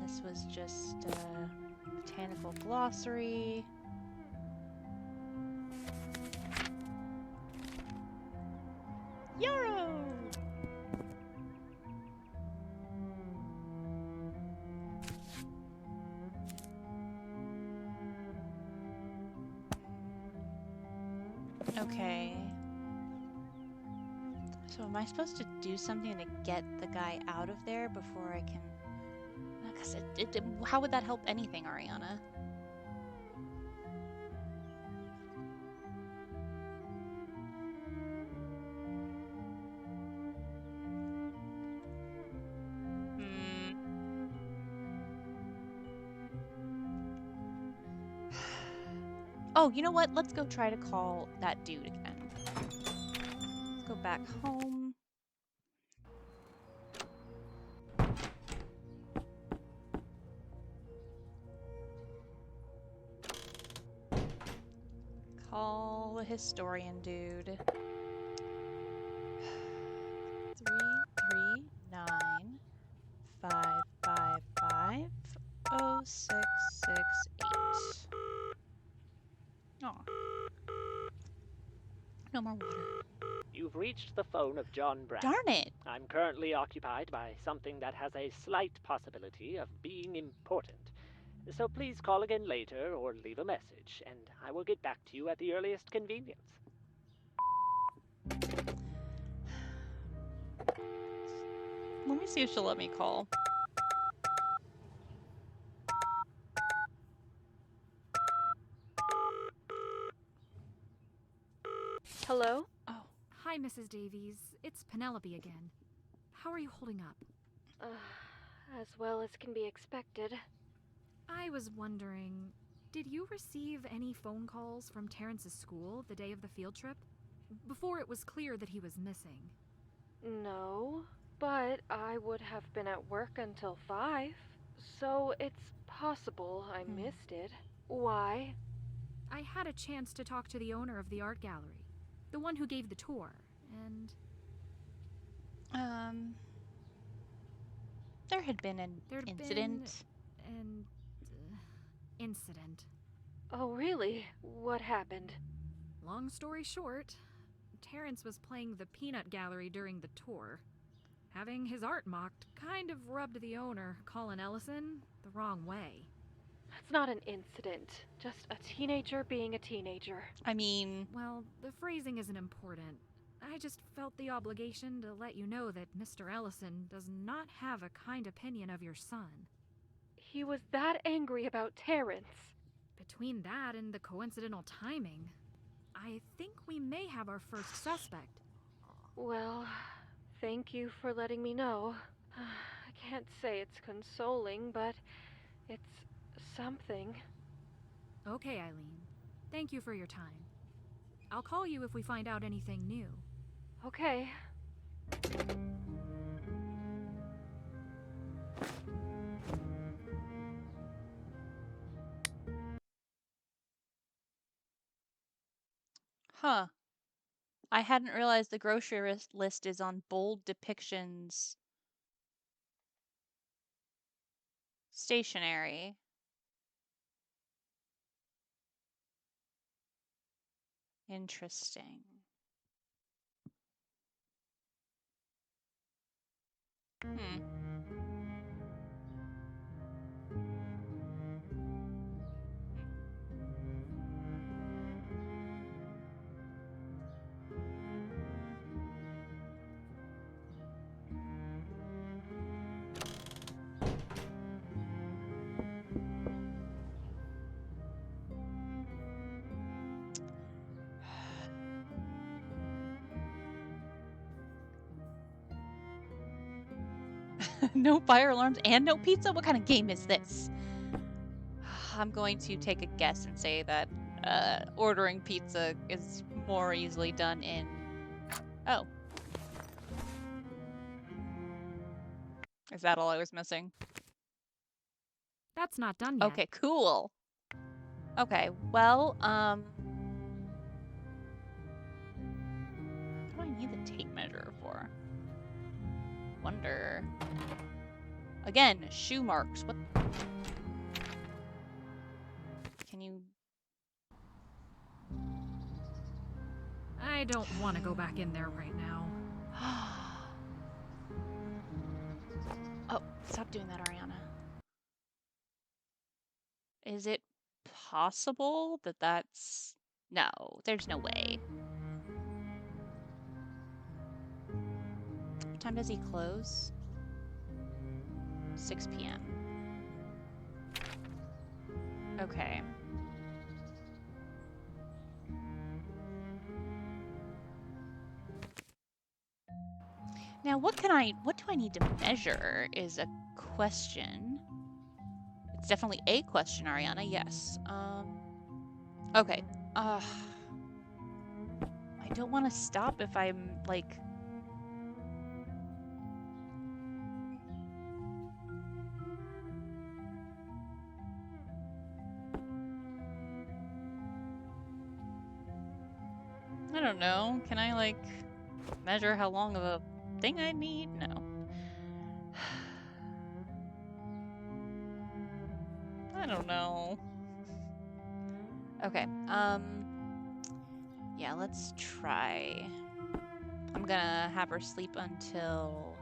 This was just a botanical glossary. Yarrow! Okay. So am I supposed to do something to get the guy out of there before I can... Because how would that help anything, Ariana? Oh, you know what? Let's go try to call that dude again. Let's go back home. Call the historian dude. 339-555-0668. Aw. No more water. You've reached the phone of John Brown. Darn it. I'm currently occupied by something that has a slight possibility of being important. So please call again later or leave a message, and I will get back to you at the earliest convenience. Let me see if she'll let me call. Hello? Oh. Hi, Mrs. Davies. It's Penelope again. How are you holding up? As well as can be expected. I was wondering, did you receive any phone calls from Terrence's school the day of the field trip? Before it was clear that he was missing. No, but I would have been at work until 5, so it's possible I missed it. Why? I had a chance to talk to the owner of the art gallery, the one who gave the tour, and... There had been an incident. Incident. Oh, really? What happened? Long story short, Terrence was playing the peanut gallery during the tour. Having his art mocked kind of rubbed the owner, Colin Ellison, the wrong way. That's not an incident. Just a teenager being a teenager. I mean... Well, the phrasing isn't important. I just felt the obligation to let you know that Mr. Ellison does not have a kind opinion of your son. He was that angry about Terrence. Between that and the coincidental timing, I think we may have our first suspect. Well, thank you for letting me know. I can't say it's consoling, but it's something. Okay, Eileen. Thank you for your time. I'll call you if we find out anything new. Okay. Huh. I hadn't realized the grocery list is on bold depictions. Stationery. Interesting. No fire alarms and no pizza? What kind of game is this? I'm going to take a guess and say that ordering pizza is more easily done in... Oh. Is that all I was missing? That's not done yet. Okay, cool. Okay, well, what do I need the tape measure for? Wonder. Again, shoe marks. What? Can you... I don't want to go back in there right now. Oh, stop doing that, Ariana. Is it possible that that's... No, there's no way. What time does he close? 6 p.m. Okay. Now, what do I need to measure is a question. It's definitely a question, Ariana, yes. Okay. I don't want to stop if I'm, like... I don't know. Can I, like, measure how long of a thing I need? No. I don't know. Okay, yeah, let's try. I'm gonna have her sleep until...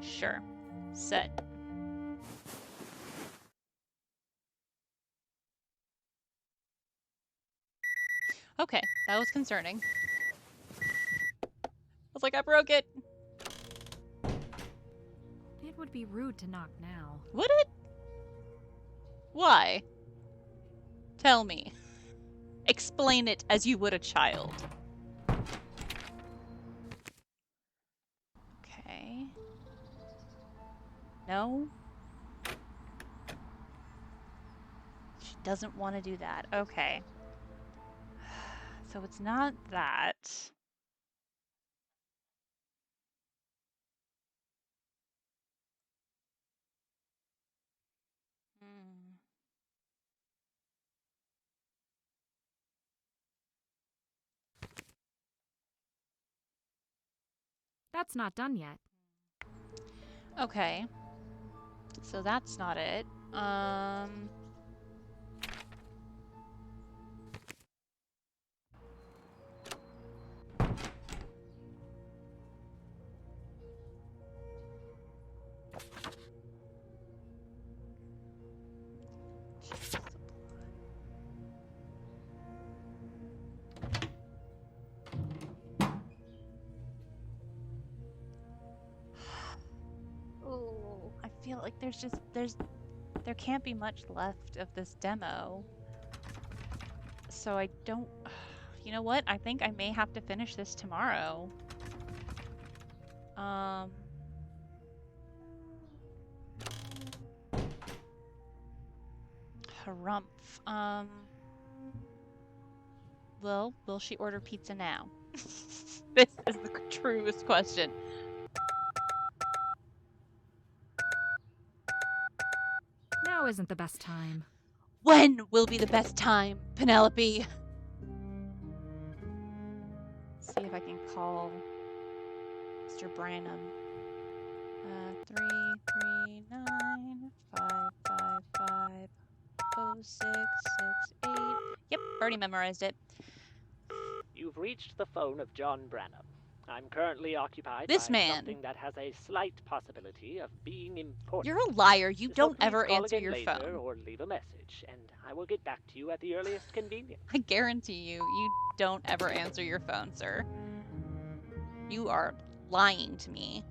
Sure. Set. Okay, that was concerning. I was like, I broke it. It would be rude to knock now. Would it? Why? Tell me. Explain it as you would a child. Okay. No? She doesn't want to do that. Okay. So it's not that. Hmm. That's not done yet. Okay. So that's not it. Oh, I feel like there can't be much left of this demo. So I don't, you know what? I think I may have to finish this tomorrow. Harumph. Well, will she order pizza now? This is the truest question. Now isn't the best time. When will be the best time, Penelope? See if I can call Mr. Branham. 339-555-0668. Yep, already memorized it. You've reached the phone of John Branham. I'm currently occupied This by man. something that has a slight possibility of being important. You're a liar. You So don't please ever call answer again your later phone. or leave a message, and I will get back to you at the earliest convenience. I guarantee you don't ever answer your phone, sir. You are lying to me.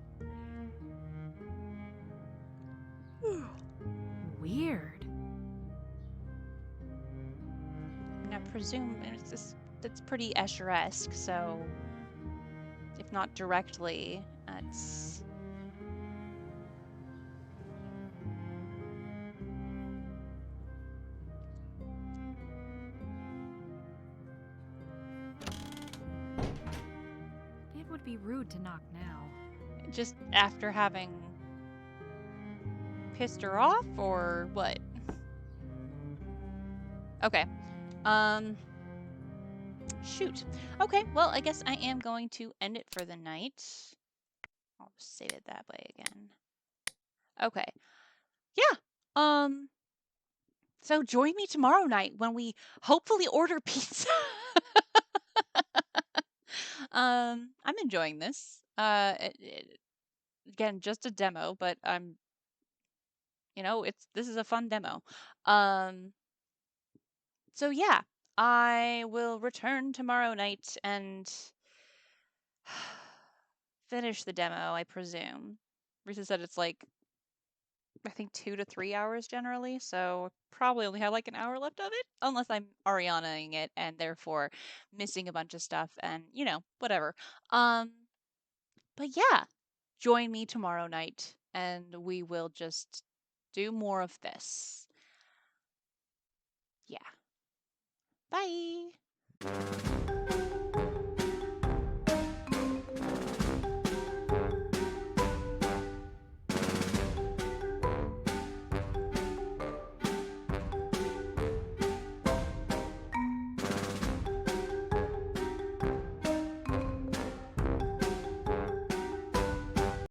Weird. And I presume that's pretty Escher-esque, so if not directly, it's... It would be rude to knock now. Just after having pissed her off, or what? Okay. Shoot. Okay, well, I guess I am going to end it for the night. I'll just save it that way again. Okay. Yeah. So join me tomorrow night when we hopefully order pizza. I'm enjoying this. Again, just a demo, but this is a fun demo. So yeah, I will return tomorrow night and finish the demo, I presume. Risa said it's like, I think 2 to 3 hours generally, so probably only have like an hour left of it, unless I'm Arianaing it and therefore missing a bunch of stuff and, whatever. But yeah, join me tomorrow night and we will just do more of this. Yeah. Bye.